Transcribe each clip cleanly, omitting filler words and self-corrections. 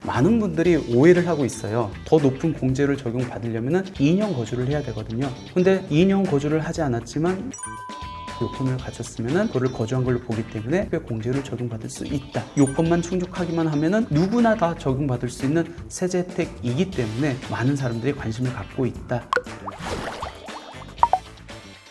많은 분들이 오해를 하고 있어요. 더 높은 공제를 적용받으려면 2년 거주를 해야 되거든요. 근데 2년 거주를 하지 않았지만 요건을 갖췄으면 그거를 거주한 걸로 보기 때문에 공제를 적용받을 수 있다. 요건만 충족하기만 하면 누구나 다 적용받을 수 있는 세제 혜택이기 때문에 많은 사람들이 관심을 갖고 있다.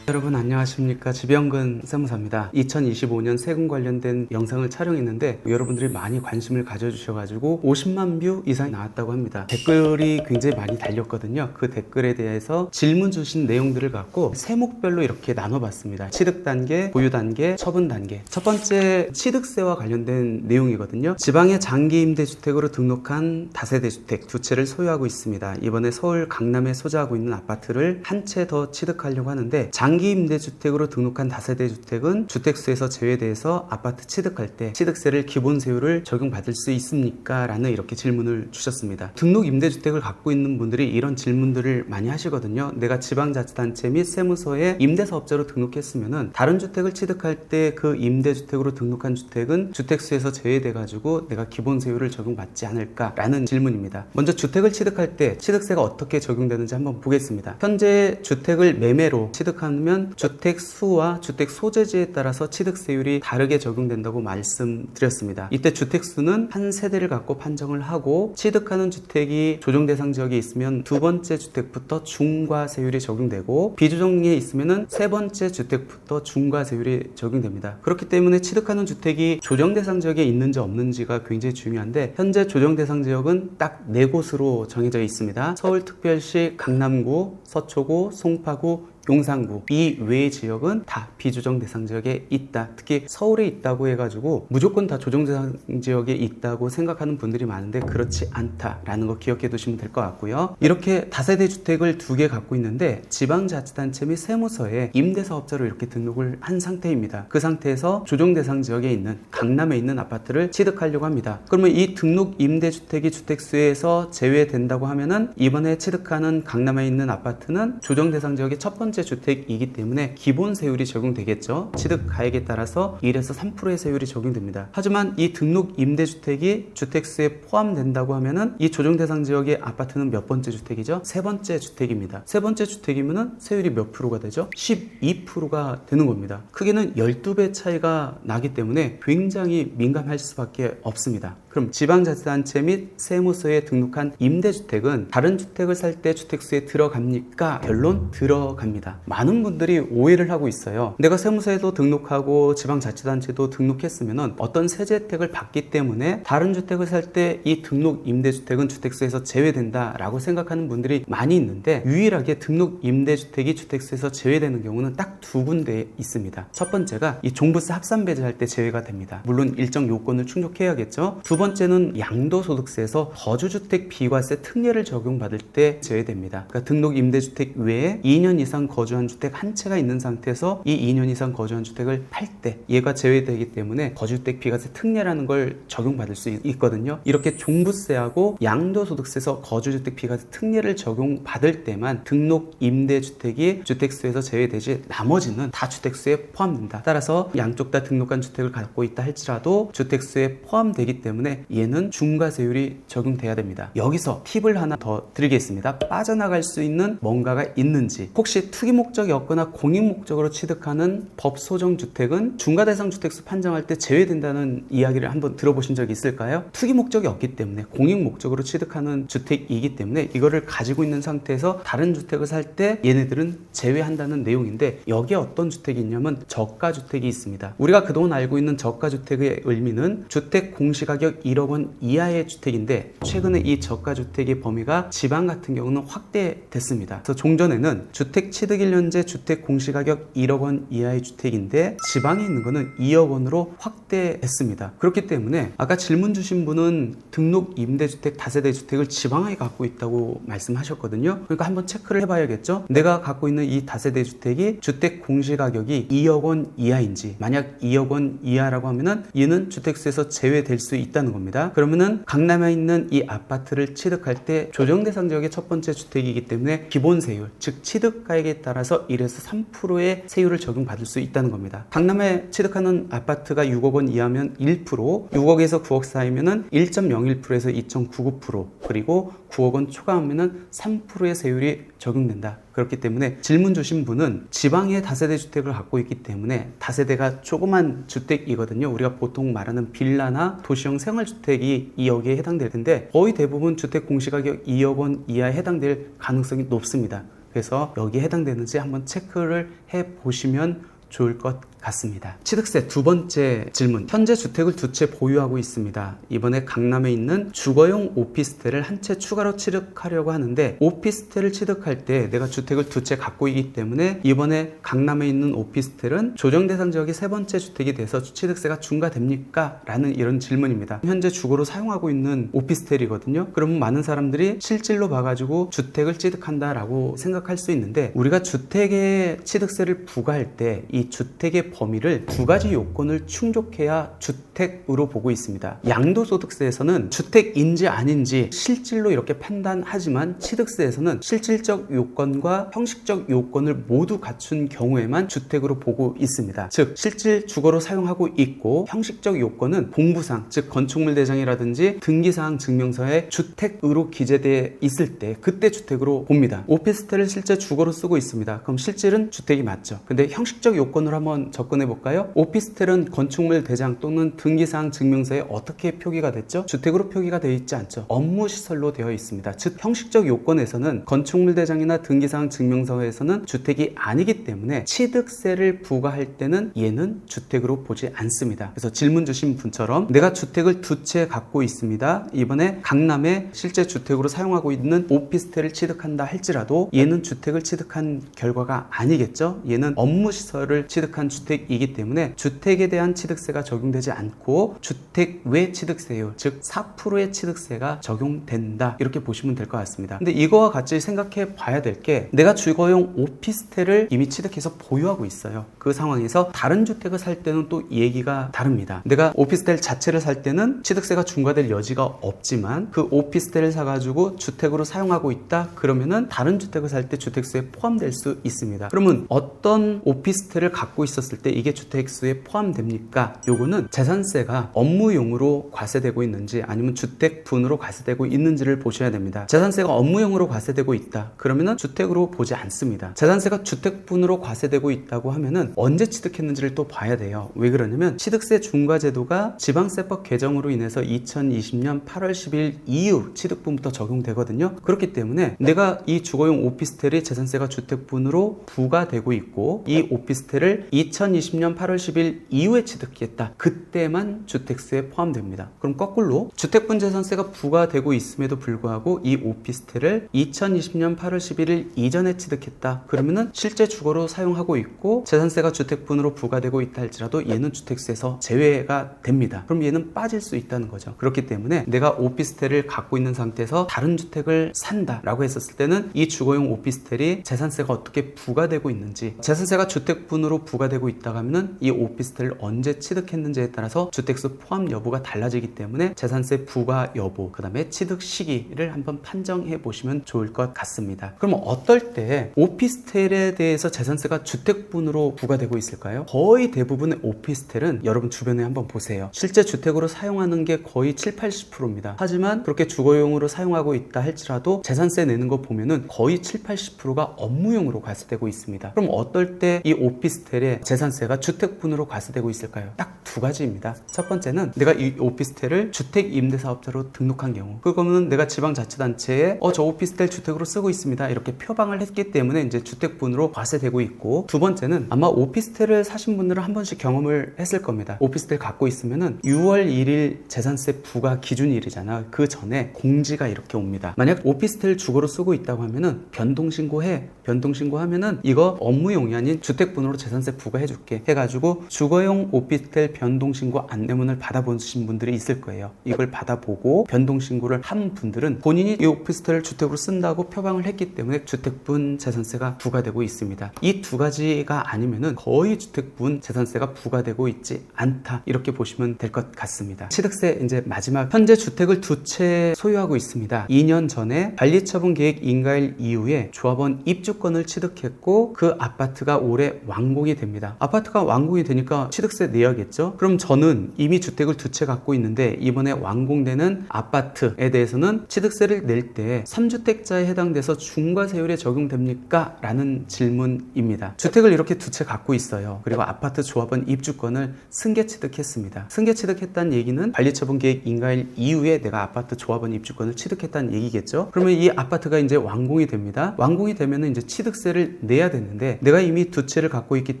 여러분 안녕하십니까, 지병근 세무사입니다. 2025년 세금 관련된 영상을 촬영했는데 여러분들이 많이 관심을 가져주셔가지고 50만 뷰 이상이 나왔다고 합니다. 댓글이 굉장히 많이 달렸거든요. 그 댓글에 대해서 질문 주신 내용들을 갖고 세목별로 이렇게 나눠봤습니다. 취득 단계, 보유 단계, 처분 단계. 첫 번째 취득세와 관련된 내용이거든요. 지방의 장기 임대주택으로 등록한 다세대 주택 두 채를 소유하고 있습니다. 이번에 서울 강남에 소재하고 있는 아파트를 한 채 더 취득하려고 하는데, 장기 임대주택으로 등록한 다세대 주택은 주택수에서 제외돼서 아파트 취득할 때 취득세를 기본세율을 적용받을 수 있습니까? 라는 이렇게 질문을 주셨습니다. 등록 임대주택을 갖고 있는 분들이 이런 질문들을 많이 하시거든요. 내가 지방자치단체 및 세무서에 임대사업자로 등록했으면은 다른 주택을 취득할 때 그 임대주택으로 등록한 주택은 주택수에서 제외돼 가지고 내가 기본세율을 적용받지 않을까? 라는 질문입니다. 먼저 주택을 취득할 때 취득세가 어떻게 적용되는지 한번 보겠습니다. 현재 주택을 매매로 취득하면 주택 수와 주택 소재지에 따라서 취득세율이 다르게 적용된다고 말씀드렸습니다. 이때 주택 수는 한 세대를 갖고 판정을 하고, 취득하는 주택이 조정 대상 지역에 있으면 두 번째 주택부터 중과세율이 적용되고, 비조정에 있으면 세 번째 주택부터 중과세율이 적용됩니다. 그렇기 때문에 취득하는 주택이 조정 대상 지역에 있는지 없는지가 굉장히 중요한데, 현재 조정 대상 지역은 딱 4곳으로 정해져 있습니다. 서울특별시 강남구, 서초구, 송파구, 용산구. 이 외의 지역은 다 비조정 대상 지역에 있다. 특히 서울에 있다고 해가지고 무조건 다 조정 대상 지역에 있다고 생각하는 분들이 많은데 그렇지 않다라는 거 기억해 두시면 될 것 같고요. 이렇게 다세대 주택을 2개 갖고 있는데 지방자치단체 및 세무서에 임대사업자로 이렇게 등록을 한 상태입니다. 그 상태에서 조정 대상 지역에 있는 강남에 있는 아파트를 취득하려고 합니다. 그러면 이 등록 임대주택이 주택수에서 제외된다고 하면은 이번에 취득하는 강남에 있는 아파트는 조정 대상 지역의 첫 번째 주택이기 때문에 기본 세율이 적용되겠죠. 취득 가액에 따라서 1에서 3%의 세율이 적용됩니다. 하지만 이 등록 임대주택이 주택수에 포함된다고 하면은 이 조정 대상 지역의 아파트는 몇 번째 주택이죠? 세 번째 주택입니다. 세 번째 주택이면은 세율이 몇 프로가 되죠? 12%가 되는 겁니다. 크게는 12배 차이가 나기 때문에 굉장히 민감할 수밖에 없습니다. 그럼 지방자치단체 및 세무서에 등록한 임대주택은 다른 주택을 살 때 주택수에 들어갑니까? 결론 들어갑니다. 많은 분들이 오해를 하고 있어요. 내가 세무서에도 등록하고 지방자치단체도 등록했으면 어떤 세제 혜택을 받기 때문에 다른 주택을 살 때 이 등록 임대주택은 주택수에서 제외된다 라고 생각하는 분들이 많이 있는데, 유일하게 등록 임대주택이 주택수에서 제외되는 경우는 딱 2군데 있습니다. 첫 번째가 이 종부세 합산 배제할 때 제외가 됩니다. 물론 일정 요건을 충족해야겠죠. 두 번째는 양도소득세에서 거주주택 비과세 특례를 적용받을 때 제외됩니다. 그러니까 등록 임대주택 외에 2년 이상 거주한 주택 한 채가 있는 상태에서 이 2년 이상 거주한 주택을 팔 때 얘가 제외되기 때문에 거주주택 비과세 특례라는 걸 적용받을 수 있거든요. 이렇게 종부세하고 양도소득세에서 거주주택 비과세 특례를 적용받을 때만 등록 임대주택이 주택수에서 제외되지 나머지는 다 주택수에 포함된다. 따라서 양쪽 다 등록한 주택을 갖고 있다 할지라도 주택수에 포함되기 때문에 얘는 중과세율이 적용돼야 됩니다. 여기서 팁을 하나 더 드리겠습니다. 빠져나갈 수 있는 뭔가가 있는지. 혹시 투기 목적이 없거나 공익 목적으로 취득하는 법소정주택은 중과대상 주택수 판정할 때 제외된다는 이야기를 한번 들어보신 적이 있을까요? 투기 목적이 없기 때문에 공익 목적으로 취득하는 주택이기 때문에 이거를 가지고 있는 상태에서 다른 주택을 살 때 얘네들은 제외한다는 내용인데, 여기에 어떤 주택이 있냐면 저가주택이 있습니다. 우리가 그동안 알고 있는 저가주택의 의미는 주택 공시가격 1억 원 이하의 주택인데, 최근에 이 저가주택의 범위가 지방 같은 경우는 확대됐습니다. 그래서 종전에는 주택 취득 1년제 주택 공시가격 1억 원 이하의 주택인데 지방에 있는 거는 2억 원으로 확대했습니다. 그렇기 때문에 아까 질문 주신 분은 등록 임대주택 다세대 주택을 지방에 갖고 있다고 말씀하셨거든요. 그러니까 한번 체크를 해봐야겠죠. 내가 갖고 있는 이 다세대 주택이 주택 공시가격이 2억 원 이하인지, 만약 2억 원 이하라고 하면은 얘는 주택수에서 제외될 수 있다는 있다는 겁니다. 그러면은 강남에 있는 이 아파트를 취득할 때 조정대상 지역의 첫 번째 주택이기 때문에 기본 세율, 즉 취득가액에 따라서 1에서 3%의 세율을 적용받을 수 있다는 겁니다. 강남에 취득하는 아파트가 6억 원 이하면 1%, 6억에서 9억 사이면은 1.01%에서 2.99%, 그리고 9억 원 초과하면은 3%의 세율이 적용된다. 그렇기 때문에 질문 주신 분은 지방에 다세대 주택을 갖고 있기 때문에 다세대가 조그만 주택이거든요. 우리가 보통 말하는 빌라나 도시형 생활주택이 2억에 해당될 텐데 거의 대부분 주택 공시가격 2억 원 이하에 해당될 가능성이 높습니다. 그래서 여기에 해당되는지 한번 체크를 해보시면 좋을 것 같습니다. 취득세 두 번째 질문. 현재 주택을 두 채 보유하고 있습니다. 이번에 강남에 있는 주거용 오피스텔을 한 채 추가로 취득하려고 하는데 오피스텔을 취득할 때 내가 주택을 두 채 갖고 있기 때문에 이번에 강남에 있는 오피스텔은 조정대상 지역의 세 번째 주택이 돼서 취득세가 중과됩니까? 라는 이런 질문입니다. 현재 주거로 사용하고 있는 오피스텔이거든요. 그러면 많은 사람들이 실질로 봐가지고 주택을 취득한다라고 생각할 수 있는데 우리가 주택의 취득세를 부과할 때 이 주택의 범위를 두 가지 요건을 충족해야 주택으로 보고 있습니다. 양도소득세에서는 주택인지 아닌지 실질로 이렇게 판단하지만 취득세에서는 실질적 요건과 형식적 요건을 모두 갖춘 경우에만 주택으로 보고 있습니다. 즉 실질 주거로 사용하고 있고 형식적 요건은 공부상 즉 건축물 대장이라든지 등기사항 증명서에 주택으로 기재되어 있을 때 그때 주택으로 봅니다. 오피스텔을 실제 주거로 쓰고 있습니다. 그럼 실질은 주택이 맞죠. 근데 형식적 요건으로 한번 접근해 볼까요? 오피스텔은 건축물 대장 또는 등기사항 증명서에 어떻게 표기가 됐죠? 주택으로 표기가 되어 있지 않죠. 업무시설로 되어 있습니다. 즉 형식적 요건에서는 건축물 대장이나 등기사항 증명서에서는 주택이 아니기 때문에 취득세를 부과할 때는 얘는 주택으로 보지 않습니다. 그래서 질문 주신 분처럼 내가 주택을 두 채 갖고 있습니다. 이번에 강남에 실제 주택으로 사용하고 있는 오피스텔을 취득한다 할지라도 얘는 주택을 취득한 결과가 아니겠죠. 얘는 업무시설을 취득한 주택이기 때문에 주택에 대한 취득세가 적용되지 않고 주택 외 취득세율 즉 4%의 취득세가 적용된다 이렇게 보시면 될 것 같습니다. 근데 이거와 같이 생각해 봐야 될 게 내가 주거용 오피스텔을 이미 취득해서 보유하고 있어요. 그 상황에서 다른 주택을 살 때는 또 얘기가 다릅니다. 내가 오피스텔 자체를 살 때는 취득세가 중과될 여지가 없지만 그 오피스텔을 사가지고 주택으로 사용하고 있다 그러면은 다른 주택을 살 때 주택수에 포함될 수 있습니다. 그러면 어떤 오피스텔을 갖고 있었을 때 이게 주택수에 포함됩니까? 요거는 재산세가 업무용으로 과세되고 있는지 아니면 주택분으로 과세되고 있는지를 보셔야 됩니다. 재산세가 업무용으로 과세되고 있다 그러면은 주택으로 보지 않습니다. 재산세가 주택분으로 과세되고 있다고 하면은 언제 취득했는지를 또 봐야 돼요. 왜 그러냐면 취득세 중과제도가 지방세법 개정으로 인해서 2020년 8월 10일 이후 취득분부터 적용되거든요. 그렇기 때문에 내가 이 주거용 오피스텔이 재산세가 주택분으로 부과되고 있고 이 오피스텔을 2020년 8월 10일 이후에 취득했다. 그때만 주택수에 포함됩니다. 그럼 거꾸로 주택분 재산세가 부과되고 있음에도 불구하고 이 오피스텔을 2020년 8월 11일 이전에 취득했다. 그러면은 실제 주거로 사용하고 있고 재산세가 주택분으로 부과되고 있다 할지라도 얘는 주택수에서 제외가 됩니다. 그럼 얘는 빠질 수 있다는 거죠. 그렇기 때문에 내가 오피스텔을 갖고 있는 상태에서 다른 주택을 산다라고 했었을 때는 이 주거용 오피스텔이 재산세가 어떻게 부과되고 있는지 재산세가 주택분으로 부과되고 있다고 하면은 이 오피스텔을 언제 취득했는지에 따라서 주택수 포함 여부가 달라지기 때문에 재산세 부과 여부 그 다음에 취득 시기를 한번 판정해 보시면 좋을 것 같습니다. 그럼 어떨 때 오피스텔에 대해서 재산세가 주택분으로 부과되고 있을까요? 거의 대부분의 오피스텔은 여러분 주변에 한번 보세요. 실제 주택으로 사용하는 게 거의 70-80%입니다. 하지만 그렇게 주거용으로 사용하고 있다 할지라도 재산세 내는 거 보면은 거의 70-80%가 업무용으로 과세되고 있습니다. 그럼 어떨 때 이 오피스텔의 재산세가 주택분으로 과세되고 있을까요? 딱 두 가지입니다. 첫 번째는 내가 이 오피스텔을 주택임대사업자로 등록한 경우 그거는 내가 지방자치단체에 저 오피스텔 주택으로 쓰고 있습니다 이렇게 표방을 했기 때문에 이제 주택분으로 과세되고 있고 두 번째는 아마 오피스텔을 사신 분들은 한 번씩 경험을 했을 겁니다. 오피스텔 갖고 있으면은 6월 1일 재산세 부과 기준일이잖아. 그 전에 공지가 이렇게 옵니다. 만약 오피스텔 주거로 쓰고 있다고 하면은 변동신고해. 변동신고하면은 이거 업무용이 아닌 주택분으로 재산세 부과해줄게. 알려줄게 해가지고 주거용 오피스텔 변동신고 안내문을 받아보신 분들이 있을 거예요. 이걸 받아보고 변동신고를 한 분들은 본인이 이 오피스텔을 주택으로 쓴다고 표방을 했기 때문에 주택분 재산세가 부과되고 있습니다. 이 두 가지가 아니면은 거의 주택분 재산세가 부과되고 있지 않다, 이렇게 보시면 될 것 같습니다. 취득세 이제 마지막, 현재 주택을 두 채 소유하고 있습니다. 2년 전에 관리처분 계획 인가일 이후에 조합원 입주권을 취득했고 그 아파트가 올해 완공이 됩니다. 아파트가 완공이 되니까 취득세 내야겠죠. 그럼 저는 이미 주택을 두 채 갖고 있는데 이번에 완공되는 아파트에 대해서는 취득세를 낼 때 3주택자에 해당돼서 중과세율에 적용됩니까? 라는 질문입니다. 주택을 이렇게 두 채 갖고 있어요. 그리고 아파트 조합원 입주권을 승계 취득했습니다. 승계 취득했다는 얘기는 관리처분 계획 인가일 이후에 내가 아파트 조합원 입주권을 취득했다는 얘기겠죠. 그러면 이 아파트가 이제 완공이 됩니다. 완공이 되면 이제 취득세를 내야 되는데 내가 이미 두 채를 갖고 있기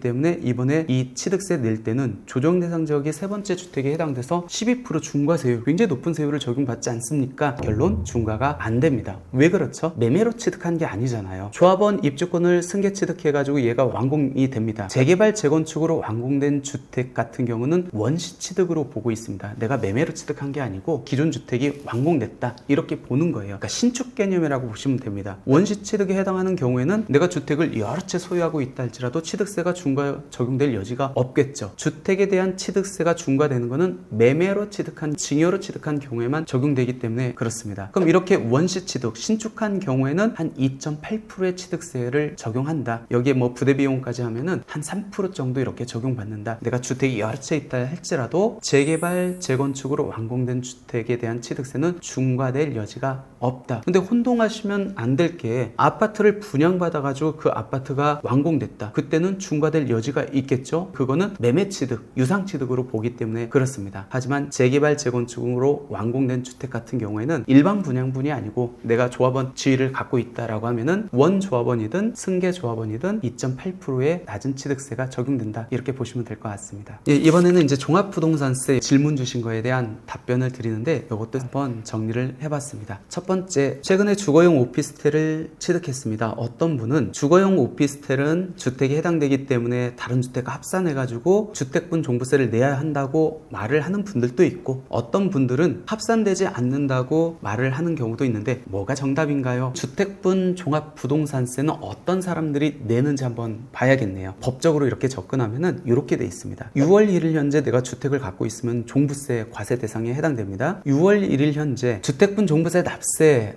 때문에 이번에 이 취득세 낼 때는 조정 대상 지역의 세 번째 주택에 해당돼서 12% 중과세율, 굉장히 높은 세율을 적용받지 않습니까? 결론, 중과가 안 됩니다. 왜 그렇죠? 매매로 취득한 게 아니잖아요. 조합원 입주권을 승계 취득해가지고 얘가 완공이 됩니다. 재개발 재건축으로 완공된 주택 같은 경우는 원시 취득으로 보고 있습니다. 내가 매매로 취득한 게 아니고 기존 주택이 완공됐다, 이렇게 보는 거예요. 그러니까 신축 개념이라고 보시면 됩니다. 원시 취득에 해당하는 경우에는 내가 주택을 여러 채 소유하고 있다 할지라도 취득세가 중과 적용될 여지가 없겠죠. 주택에 대한 취득세가 중과되는 것은 매매로 취득한, 증여로 취득한 경우에만 적용되기 때문에 그렇습니다. 그럼 이렇게 원시 취득, 신축한 경우에는 한 2.8%의 취득세를 적용한다. 여기에 뭐 부대 비용까지 하면은 한 3% 정도 이렇게 적용받는다. 내가 주택이 여러 채 있다 할지라도 재개발 재건축으로 완공된 주택에 대한 취득세는 중과될 여지가 없다. 근데 혼동하시면 안 될 게, 아파트를 분양받아가지고 그 아파트가 완공됐다. 그때는 중과될 여지가 있겠죠. 그거는 매매 취득, 유상 취득으로 보기 때문에 그렇습니다. 하지만 재개발 재건축으로 완공된 주택 같은 경우에는 일반 분양분이 아니고 내가 조합원 지위를 갖고 있다라고 하면은 원 조합원이든 승계 조합원이든 2.8%의 낮은 취득세가 적용된다, 이렇게 보시면 될 것 같습니다. 예, 이번에는 이제 종합부동산세 질문 주신 거에 대한 답변을 드리는데 이것도 한번 정리를 해봤습니다. 첫 번째, 최근에 주거용 오피스텔을 취득했습니다. 어떤 분은 주거용 오피스텔은 주택에 해당되기 때문에 다른 주택과 합산해가지고 주택분 종부세를 내야 한다고 말을 하는 분들도 있고, 어떤 분들은 합산되지 않는다고 말을 하는 경우도 있는데 뭐가 정답인가요? 주택분 종합부동산세는 어떤 사람들이 내는지 한번 봐야겠네요. 법적으로 이렇게 접근하면은 이렇게 돼 있습니다. 6월 1일 현재 내가 주택을 갖고 있으면 종부세 과세 대상에 해당됩니다. 6월 1일 현재 주택분 종부세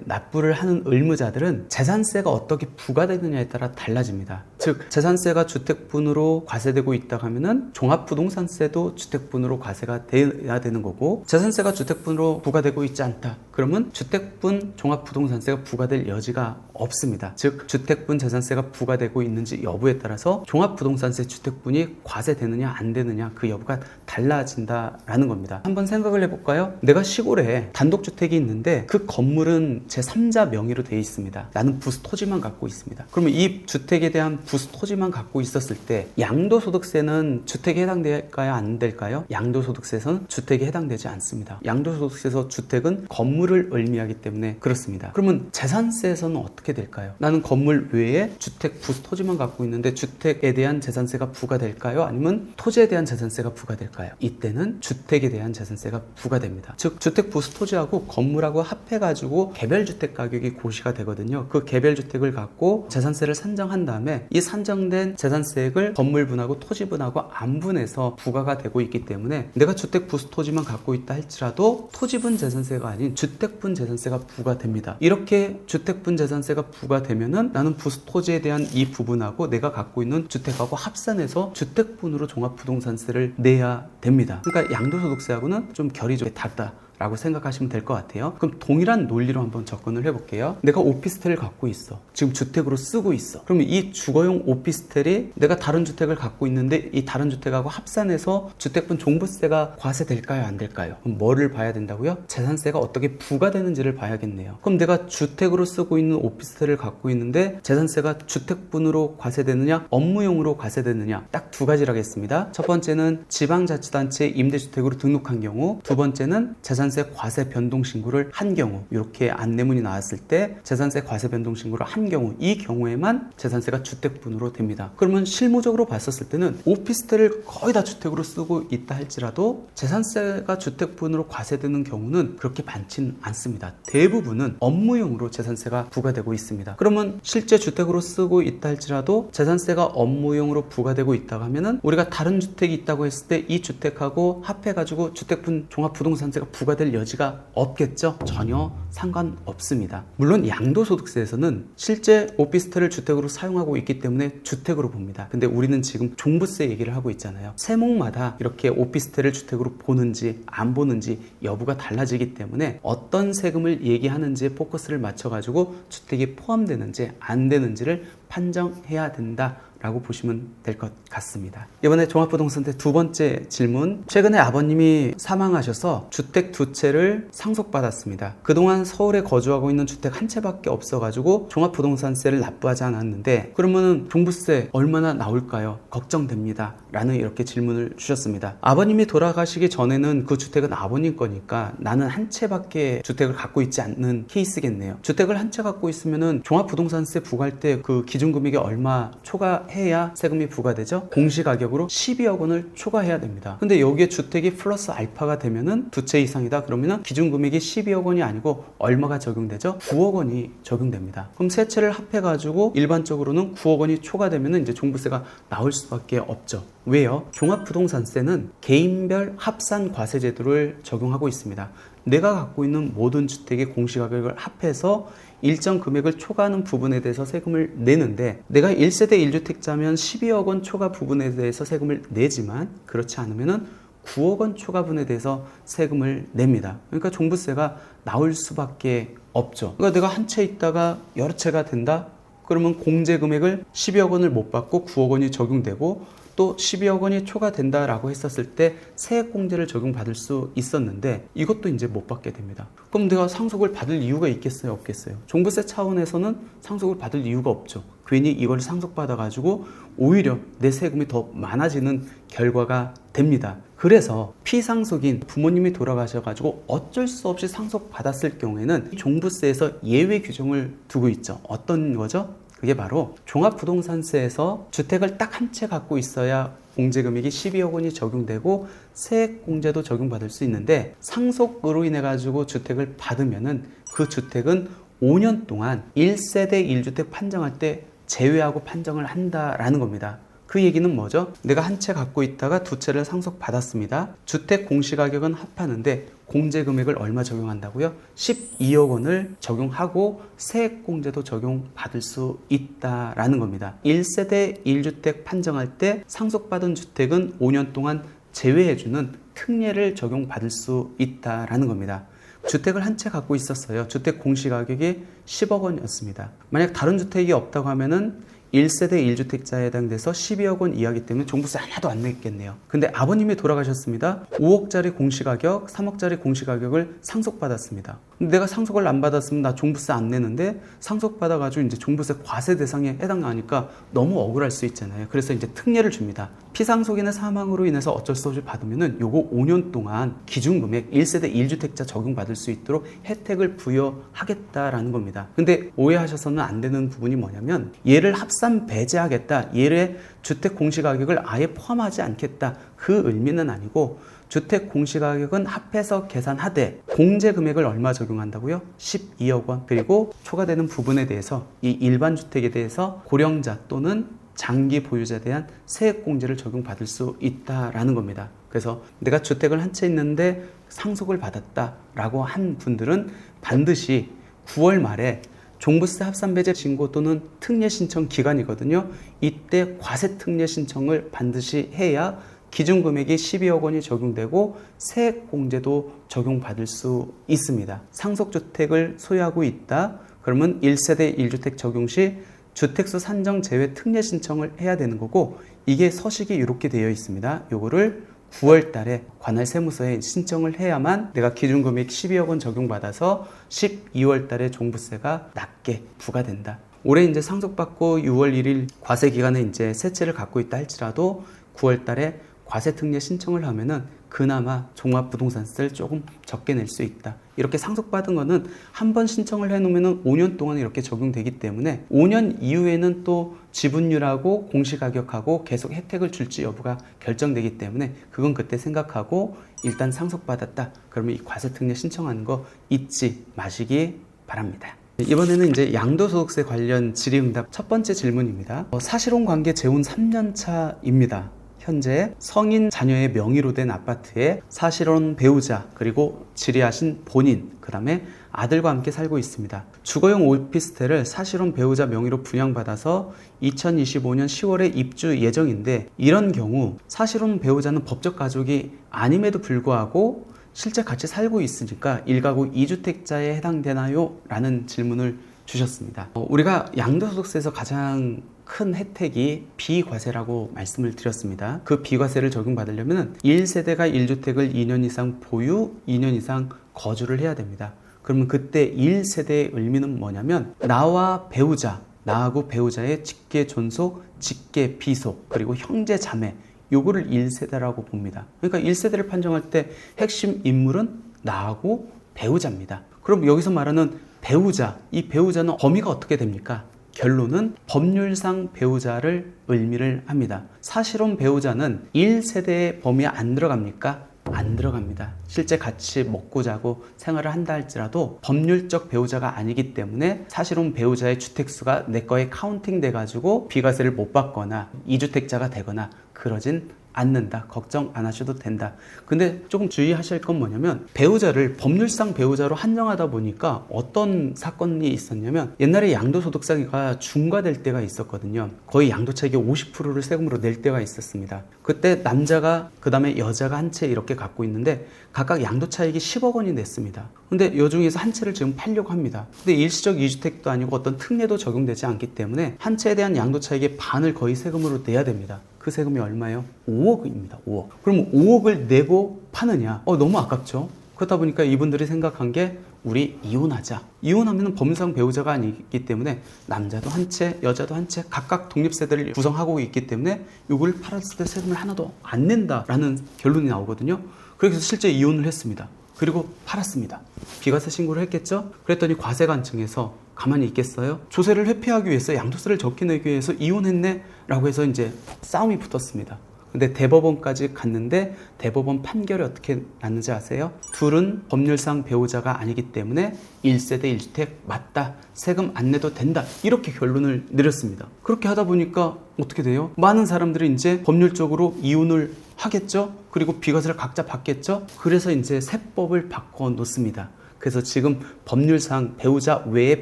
납부를 하는 의무자들은 재산세가 어떻게 부과되느냐에 따라 달라집니다. 즉 재산세가 주택분으로 과세되고 있다 하면은 종합부동산세도 주택분으로 과세가 돼야 되는 거고, 재산세가 주택분으로 부과되고 있지 않다 그러면 주택분 종합부동산세가 부과될 여지가 없습니다. 즉 주택분 재산세가 부과되고 있는지 여부에 따라서 종합부동산세 주택분이 과세되느냐 안 되느냐 그 여부가 달라진다라는 겁니다. 한번 생각을 해볼까요? 내가 시골에 단독주택이 있는데 그 건물은 제3자 명의로 되어 있습니다. 나는 부수 토지만 갖고 있습니다. 그러면 이 주택에 대한 부수 토지만 갖고 있었을 때 양도소득세는 주택에 해당될까요? 안 될까요? 양도소득세에서는 주택에 해당되지 않습니다. 양도소득세에서 주택은 건물을 의미하기 때문에 그렇습니다. 그러면 재산세에서는 어떻게 될까요? 나는 건물 외에 주택 부수 토지만 갖고 있는데 주택에 대한 재산세가 부과될까요? 아니면 토지에 대한 재산세가 부과될까요? 이때는 주택에 대한 재산세가 부과됩니다. 즉 주택 부수 토지하고 건물하고 합해가지고 개별주택 가격이 고시가 되거든요. 그 개별주택을 갖고 재산세를 산정한 다음에 이 산정된 재산세액을 건물분하고 토지분하고 안 분해서 부과가 되고 있기 때문에 내가 주택 부수 토지만 갖고 있다 할지라도 토지분 재산세가 아닌 주택분 재산세가 부과됩니다. 이렇게 주택분 재산세가 부과되면은 나는 부수 토지에 대한 이 부분하고 내가 갖고 있는 주택하고 합산해서 주택분으로 종합부동산세를 내야 됩니다. 그러니까 양도소득세하고는 좀 결이 좀 다르다 라고 생각하시면 될 것 같아요. 그럼 동일한 논리로 한번 접근을 해볼게요. 내가 오피스텔을 갖고 있어. 지금 주택으로 쓰고 있어. 그러면 이 주거용 오피스텔이 내가 다른 주택을 갖고 있는데 이 다른 주택하고 합산해서 주택분 종부세가 과세될까요? 안 될까요? 그럼 뭐를 봐야 된다고요? 재산세가 어떻게 부과되는지를 봐야겠네요. 그럼 내가 주택으로 쓰고 있는 오피스텔을 갖고 있는데 재산세가 주택분으로 과세되느냐 업무용으로 과세되느냐 딱 두 가지라겠습니다. 첫 번째는 지방자치단체 임대주택으로 등록한 경우, 두 번째는 재산세가 재산세 과세 변동 신고를 한 경우, 이렇게 안내문이 나왔을 때 재산세 과세 변동 신고를 한 경우, 이 경우에만 재산세가 주택분으로 됩니다. 그러면 실무적으로 봤었을 때는 오피스텔을 거의 다 주택으로 쓰고 있다 할지라도 재산세가 주택분으로 과세되는 경우는 그렇게 많진 않습니다. 대부분은 업무용으로 재산세가 부과되고 있습니다. 그러면 실제 주택으로 쓰고 있다 할지라도 재산세가 업무용으로 부과되고 있다고 하면은 우리가 다른 주택이 있다고 했을 때 이 주택하고 합해가지고 주택분 종합부동산세가 부과될 여지가 없겠죠? 전혀 상관없습니다. 물론 양도소득세에서는 실제 오피스텔을 주택으로 사용하고 있기 때문에 주택으로 봅니다. 근데 우리는 지금 종부세 얘기를 하고 있잖아요. 세목마다 이렇게 오피스텔을 주택으로 보는지 안 보는지 여부가 달라지기 때문에 어떤 세금을 얘기하는지에 포커스를 맞춰가지고 주택이 포함되는지 안 되는지를 판정해야 된다 라고 보시면 될 것 같습니다. 이번에 종합부동산세 두 번째 질문. 최근에 아버님이 사망하셔서 주택 두 채를 상속받았습니다. 그동안 서울에 거주하고 있는 주택 한 채밖에 없어가지고 종합부동산세를 납부하지 않았는데 그러면 종부세 얼마나 나올까요? 걱정됩니다. 라는 이렇게 질문을 주셨습니다. 아버님이 돌아가시기 전에는 그 주택은 아버님 거니까 나는 한 채밖에 주택을 갖고 있지 않는 케이스겠네요. 주택을 한 채 갖고 있으면은 종합부동산세 부과할 때 그 기준금액이 얼마 초과해야 세금이 부과되죠? 공시가격으로 12억 원을 초과해야 됩니다. 근데 여기에 주택이 플러스 알파가 되면은 두 채 이상이다 그러면은 기준금액이 12억 원이 아니고 얼마가 적용되죠? 9억 원이 적용됩니다. 그럼 세 채를 합해가지고 일반적으로는 9억 원이 초과되면은 이제 종부세가 나올 수밖에 없죠. 왜요? 종합부동산세는 개인별 합산과세제도를 적용하고 있습니다. 내가 갖고 있는 모든 주택의 공시가격을 합해서 일정 금액을 초과하는 부분에 대해서 세금을 내는데 내가 1세대 1주택자면 12억 원 초과 부분에 대해서 세금을 내지만 그렇지 않으면 9억 원 초과분에 대해서 세금을 냅니다. 그러니까 종부세가 나올 수밖에 없죠. 그러니까 내가 한 채 있다가 여러 채가 된다? 그러면 공제 금액을 12억 원을 못 받고 9억 원이 적용되고 또 12억 원이 초과된다라고 했었을 때 세액공제를 적용받을 수 있었는데 이것도 이제 못 받게 됩니다. 그럼 내가 상속을 받을 이유가 있겠어요? 없겠어요? 종부세 차원에서는 상속을 받을 이유가 없죠. 괜히 이걸 상속받아가지고 오히려 내 세금이 더 많아지는 결과가 됩니다. 그래서 피상속인 부모님이 돌아가셔가지고 어쩔 수 없이 상속받았을 경우에는 종부세에서 예외 규정을 두고 있죠. 어떤 거죠? 그게 바로 종합부동산세에서 주택을 딱 한 채 갖고 있어야 공제금액이 12억 원이 적용되고 세액공제도 적용받을 수 있는데 상속으로 인해 가지고 주택을 받으면은 그 주택은 5년 동안 1세대 1주택 판정할 때 제외하고 판정을 한다라는 겁니다. 그 얘기는 뭐죠? 내가 한 채 갖고 있다가 두 채를 상속받았습니다. 주택 공시가격은 합하는데 공제금액을 얼마 적용한다고요? 12억 원을 적용하고 세액공제도 적용받을 수 있다라는 겁니다. 1세대 1주택 판정할 때 상속받은 주택은 5년 동안 제외해주는 특례를 적용받을 수 있다라는 겁니다. 주택을 한 채 갖고 있었어요. 주택 공시가격이 10억 원이었습니다. 만약 다른 주택이 없다고 하면은 1세대 1주택자에 해당돼서 12억 원 이하기 때문에 종부세 하나도 안 냈겠네요. 근데 아버님이 돌아가셨습니다. 5억짜리 공시가격, 3억짜리 공시가격을 상속받았습니다. 근데 내가 상속을 안 받았으면 나 종부세 안 내는데 상속받아가지고 이제 종부세 과세 대상에 해당하니까 너무 억울할 수 있잖아요. 그래서 이제 특례를 줍니다. 피상속인의 사망으로 인해서 어쩔 수 없이 받으면은 요거 5년 동안 기준금액 1세대 1주택자 적용받을 수 있도록 혜택을 부여하겠다라는 겁니다. 근데 오해하셔서는 안 되는 부분이 뭐냐면 얘를 합산 배제하겠다, 얘를 주택 공시가격을 아예 포함하지 않겠다, 그 의미는 아니고 주택 공시가격은 합해서 계산하되 공제 금액을 얼마 적용한다고요? 12억 원. 그리고 초과되는 부분에 대해서 이 일반 주택에 대해서 고령자 또는 장기 보유자에 대한 세액공제를 적용받을 수 있다라는 겁니다. 그래서 내가 주택을 한 채 있는데 상속을 받았다라고 한 분들은 반드시 9월 말에 종부세 합산배제 신고 또는 특례 신청 기간이거든요. 이때 과세 특례 신청을 반드시 해야 기준금액이 12억 원이 적용되고 세액공제도 적용받을 수 있습니다. 상속주택을 소유하고 있다. 그러면 1세대 1주택 적용 시 주택수 산정 제외 특례 신청을 해야 되는 거고, 이게 서식이 이렇게 되어 있습니다. 요거를 9월 달에 관할 세무서에 신청을 해야만 내가 기준금액 12억 원 적용받아서 12월 달에 종부세가 낮게 부과된다. 올해 이제 상속받고 6월 1일 과세 기간에 이제 세 채를 갖고 있다 할지라도 9월 달에 과세 특례 신청을 하면은 그나마 종합부동산세를 조금 적게 낼 수 있다. 이렇게 상속받은 거는 한 번 신청을 해놓으면 5년 동안 이렇게 적용되기 때문에 5년 이후에는 또 지분율하고 공시가격하고 계속 혜택을 줄지 여부가 결정되기 때문에 그건 그때 생각하고 일단 상속받았다. 그러면 이 과세특례 신청하는 거 잊지 마시기 바랍니다. 이번에는 이제 양도소득세 관련 질의응답 첫 번째 질문입니다. 사실혼 관계 재혼 3년 차입니다. 현재 성인 자녀의 명의로 된 아파트에 사실혼 배우자 그리고 질의하신 본인 그 다음에 아들과 함께 살고 있습니다. 주거용 오피스텔을 사실혼 배우자 명의로 분양받아서 2025년 10월에 입주 예정인데 이런 경우 사실혼 배우자는 법적 가족이 아님에도 불구하고 실제 같이 살고 있으니까 1가구 2주택자에 해당되나요? 라는 질문을 주셨습니다. 우리가 양도소득세에서 가장 큰 혜택이 비과세라고 말씀을 드렸습니다. 그 비과세를 적용받으려면 1세대가 1주택을 2년 이상 보유, 2년 이상 거주를 해야 됩니다. 그러면 그때 1세대의 의미는 뭐냐면 나와 배우자, 나하고 배우자의 직계 존속, 직계 비속, 그리고 형제 자매 요거를 1세대라고 봅니다. 그러니까 1세대를 판정할 때 핵심 인물은 나하고 배우자입니다. 그럼 여기서 말하는 배우자, 이 배우자는 범위가 어떻게 됩니까? 결론은 법률상 배우자를 의미를 합니다. 사실혼 배우자는 1세대의 범위에 안 들어갑니까? 안 들어갑니다. 실제 같이 먹고 자고 생활을 한다 할지라도 법률적 배우자가 아니기 때문에 사실혼 배우자의 주택수가 내 거에 카운팅 돼가지고 비과세를 못 받거나 2주택자가 되거나 그러진 않는다. 걱정 안 하셔도 된다. 근데 조금 주의하실 건 뭐냐면 배우자를 법률상 배우자로 한정하다 보니까 어떤 사건이 있었냐면 옛날에 양도소득세가 중과될 때가 있었거든요. 거의 양도차익의 50%를 세금으로 낼 때가 있었습니다. 그때 남자가 그 다음에 여자가 한 채 이렇게 갖고 있는데 각각 양도차익이 10억 원이 냈습니다. 근데 이 중에서 한 채를 지금 팔려고 합니다. 근데 일시적 2주택도 아니고 어떤 특례도 적용되지 않기 때문에 한 채에 대한 양도차익의 반을 거의 세금으로 내야 됩니다. 그 세금이 얼마예요? 5억입니다. 5억. 그럼 5억을 내고 파느냐? 너무 아깝죠? 그렇다 보니까 이분들이 생각한 게 우리 이혼하자. 이혼하면 법률상 배우자가 아니기 때문에 남자도 한 채, 여자도 한 채 각각 독립세대를 구성하고 있기 때문에 이걸 팔았을 때 세금을 하나도 안 낸다라는 결론이 나오거든요. 그래서 실제 이혼을 했습니다. 그리고 팔았습니다. 비과세 신고를 했겠죠? 그랬더니 과세관청에서 가만히 있겠어요? 조세를 회피하기 위해서 양도세를 적게 내기 위해서 이혼했네? 라고 해서 이제 싸움이 붙었습니다. 근데 대법원까지 갔는데 대법원 판결이 어떻게 났는지 아세요? 둘은 법률상 배우자가 아니기 때문에 1세대 1주택 맞다. 세금 안 내도 된다. 이렇게 결론을 내렸습니다. 그렇게 하다 보니까 어떻게 돼요? 많은 사람들이 이제 법률적으로 이혼을 하겠죠? 그리고 비과세를 각자 받겠죠? 그래서 이제 세법을 바꿔 놓습니다. 그래서 지금 법률상 배우자 외에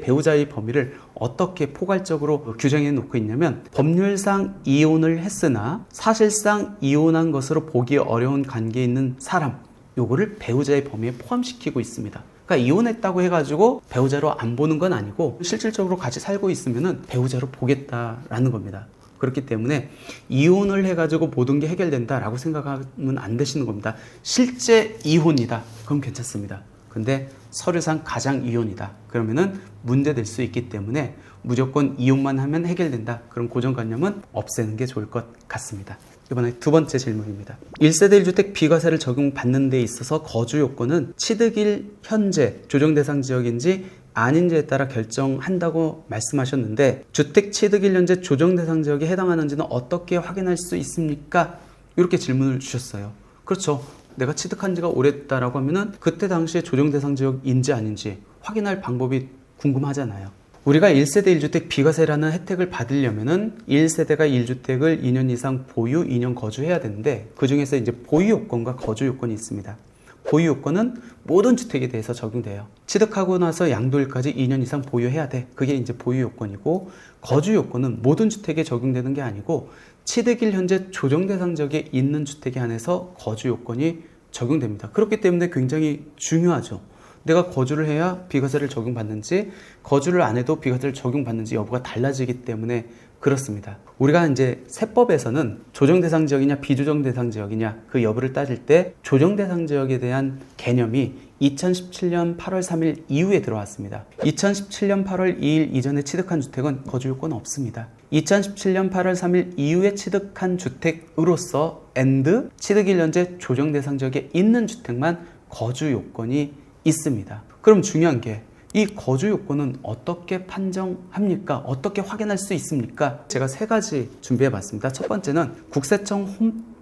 배우자의 범위를 어떻게 포괄적으로 규정해 놓고 있냐면 법률상 이혼을 했으나 사실상 이혼한 것으로 보기 어려운 관계에 있는 사람 요거를 배우자의 범위에 포함시키고 있습니다. 그러니까 이혼했다고 해가지고 배우자로 안 보는 건 아니고 실질적으로 같이 살고 있으면은 배우자로 보겠다라는 겁니다. 그렇기 때문에 이혼을 해가지고 모든 게 해결된다라고 생각하면 안 되시는 겁니다. 실제 이혼이다. 그럼 괜찮습니다. 근데 서류상 가장 이혼이다. 그러면은 문제될 수 있기 때문에 무조건 이혼만 하면 해결된다. 그럼 고정관념은 없애는 게 좋을 것 같습니다. 이번에 두 번째 질문입니다. 1세대 1주택 비과세를 적용받는 데 있어서 거주 요건은 취득일 현재 조정대상 지역인지 아닌지에 따라 결정한다고 말씀하셨는데 주택 취득일 현재 조정대상 지역에 해당하는지는 어떻게 확인할 수 있습니까? 이렇게 질문을 주셨어요. 그렇죠. 내가 취득한 지가 오래됐다라고 하면은 그때 당시에 조정대상 지역인지 아닌지 확인할 방법이 궁금하잖아요. 우리가 1세대 1주택 비과세라는 혜택을 받으려면은 1세대가 1주택을 2년 이상 보유, 2년 거주해야 되는데 그 중에서 이제 보유 요건과 거주 요건이 있습니다. 보유 요건은 모든 주택에 대해서 적용돼요. 취득하고 나서 양도일까지 2년 이상 보유해야 돼. 그게 이제 보유 요건이고 거주 요건은 모든 주택에 적용되는 게 아니고 취득일 현재 조정대상 지역에 있는 주택에 한해서 거주 요건이 적용됩니다. 그렇기 때문에 굉장히 중요하죠. 내가 거주를 해야 비과세를 적용받는지 거주를 안 해도 비과세를 적용받는지 여부가 달라지기 때문에 그렇습니다. 우리가 이제 세법에서는 조정대상 지역이냐 비조정대상 지역이냐 그 여부를 따질 때 조정대상 지역에 대한 개념이 2017년 8월 3일 이후에 들어왔습니다. 2017년 8월 2일 이전에 취득한 주택은 거주 요건 없습니다. 2017년 8월 3일 이후에 취득한 주택으로서 and 취득일 현재 조정 대상 지역에 있는 주택만 거주 요건이 있습니다. 그럼 중요한 게 이 거주 요건은 어떻게 판정합니까? 어떻게 확인할 수 있습니까? 제가 세 가지 준비해 봤습니다. 첫 번째는 국세청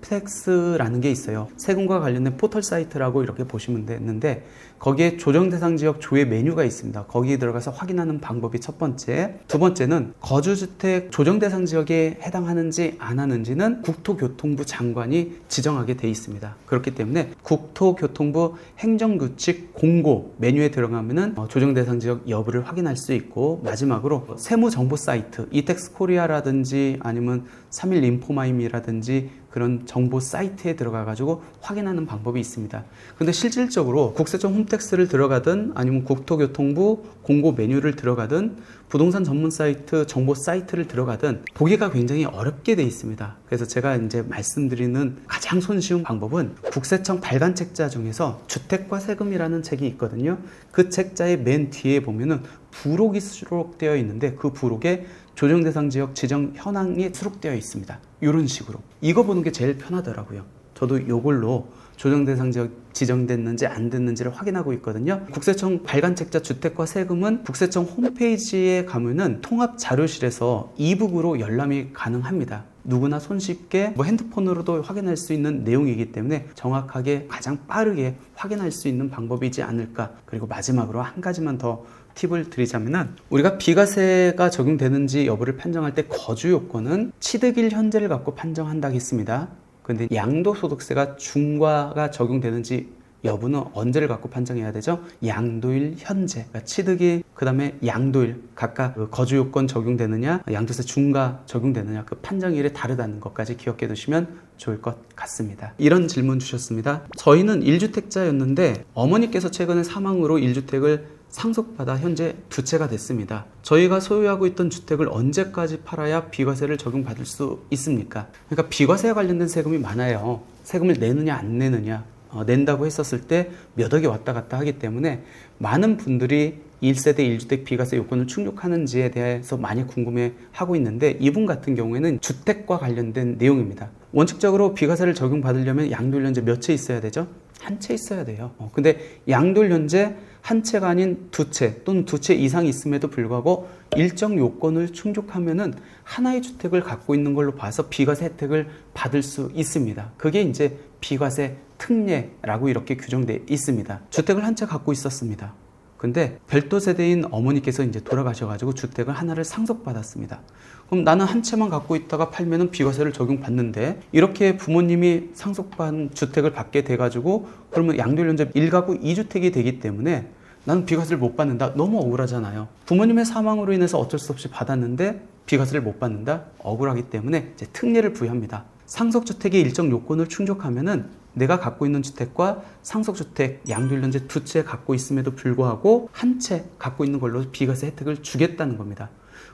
홈택스라는 게 있어요. 세금과 관련된 포털 사이트라고 이렇게 보시면 되는데 거기에 조정 대상 지역 조회 메뉴가 있습니다. 거기에 들어가서 확인하는 방법이 첫 번째. 두 번째는 거주주택 조정 대상 지역에 해당하는지 안 하는지는 국토교통부 장관이 지정하게 돼 있습니다. 그렇기 때문에 국토교통부 행정규칙 공고 메뉴에 들어가면은 조정 대상 지역 여부를 확인할 수 있고, 마지막으로 세무정보 사이트 이텍스코리아라든지 아니면 3일 인포마임이라든지 그런 정보 사이트에 들어가 가지고 확인하는 방법이 있습니다. 근데 실질적으로 국세청 홈택스를 들어가든 아니면 국토교통부 공고 메뉴를 들어가든 부동산 전문 사이트 정보 사이트를 들어가든 보기가 굉장히 어렵게 돼 있습니다. 그래서 제가 이제 말씀드리는 가장 손쉬운 방법은 국세청 발간 책자 중에서 주택과 세금이라는 책이 있거든요. 그 책자의 맨 뒤에 보면은 부록이 수록되어 있는데 그 부록에 조정 대상 지역 지정 현황이 수록되어 있습니다. 이런 식으로 이거 보는 게 제일 편하더라고요. 저도 이걸로 조정 대상 지역 지정됐는지 안 됐는지를 확인하고 있거든요. 국세청 발간 책자 주택과 세금은 국세청 홈페이지에 가면은 통합 자료실에서 이북으로 열람이 가능합니다. 누구나 손쉽게 핸드폰으로도 확인할 수 있는 내용이기 때문에 정확하게 가장 빠르게 확인할 수 있는 방법이지 않을까. 그리고 마지막으로 한 가지만 더 팁을 드리자면은, 우리가 비과세가 적용되는지 여부를 판정할 때 거주 요건은 취득일 현재를 갖고 판정한다고 했습니다. 근데 양도소득세가 중과가 적용되는지 여부는 언제를 갖고 판정해야 되죠? 양도일 현재, 그러니까 취득일 그 다음에 양도일 각각 그 거주 요건 적용되느냐 양도세 중과 적용되느냐 그 판정일이 다르다는 것까지 기억해 두시면 좋을 것 같습니다. 이런 질문 주셨습니다. 저희는 1주택자였는데 어머니께서 최근에 사망으로 1주택을 상속받아 현재 두 채가 됐습니다. 저희가 소유하고 있던 주택을 언제까지 팔아야 비과세를 적용받을 수 있습니까? 그러니까 비과세에 관련된 세금이 많아요. 세금을 내느냐 안 내느냐, 낸다고 했었을 때 몇 억이 왔다 갔다 하기 때문에 많은 분들이 1세대 1주택 비과세 요건을 충족하는지에 대해서 많이 궁금해하고 있는데, 이분 같은 경우에는 주택과 관련된 내용입니다. 원칙적으로 비과세를 적용받으려면 양도일 현재 몇 채 있어야 되죠? 한 채 있어야 돼요. 근데 양도일 현재 한 채가 아닌 두 채 또는 두 채 이상이 있음에도 불구하고 일정 요건을 충족하면은 하나의 주택을 갖고 있는 걸로 봐서 비과세 혜택을 받을 수 있습니다. 그게 이제 비과세 특례라고 이렇게 규정되어 있습니다. 주택을 한 채 갖고 있었습니다. 근데 별도 세대인 어머니께서 이제 돌아가셔가지고 주택을 하나를 상속받았습니다. 그럼 나는 한 채만 갖고 있다가 팔면은 비과세를 적용받는데, 이렇게 부모님이 상속받은 주택을 받게 돼가지고 그러면 양도일 현재 1가구 2주택이 되기 때문에 나는 비과세를 못 받는다. 너무 억울하잖아요. 부모님의 사망으로 인해서 어쩔 수 없이 받았는데 비과세를 못 받는다? 억울하기 때문에 이제 특례를 부여합니다. 상속주택의 일정 요건을 충족하면은 내가 갖고 있는 주택과 상속주택 양도일 현재 두 채 갖고 있음에도 불구하고 한 채 갖고 있는 걸로 비과세 혜택을 주겠다는 겁니다.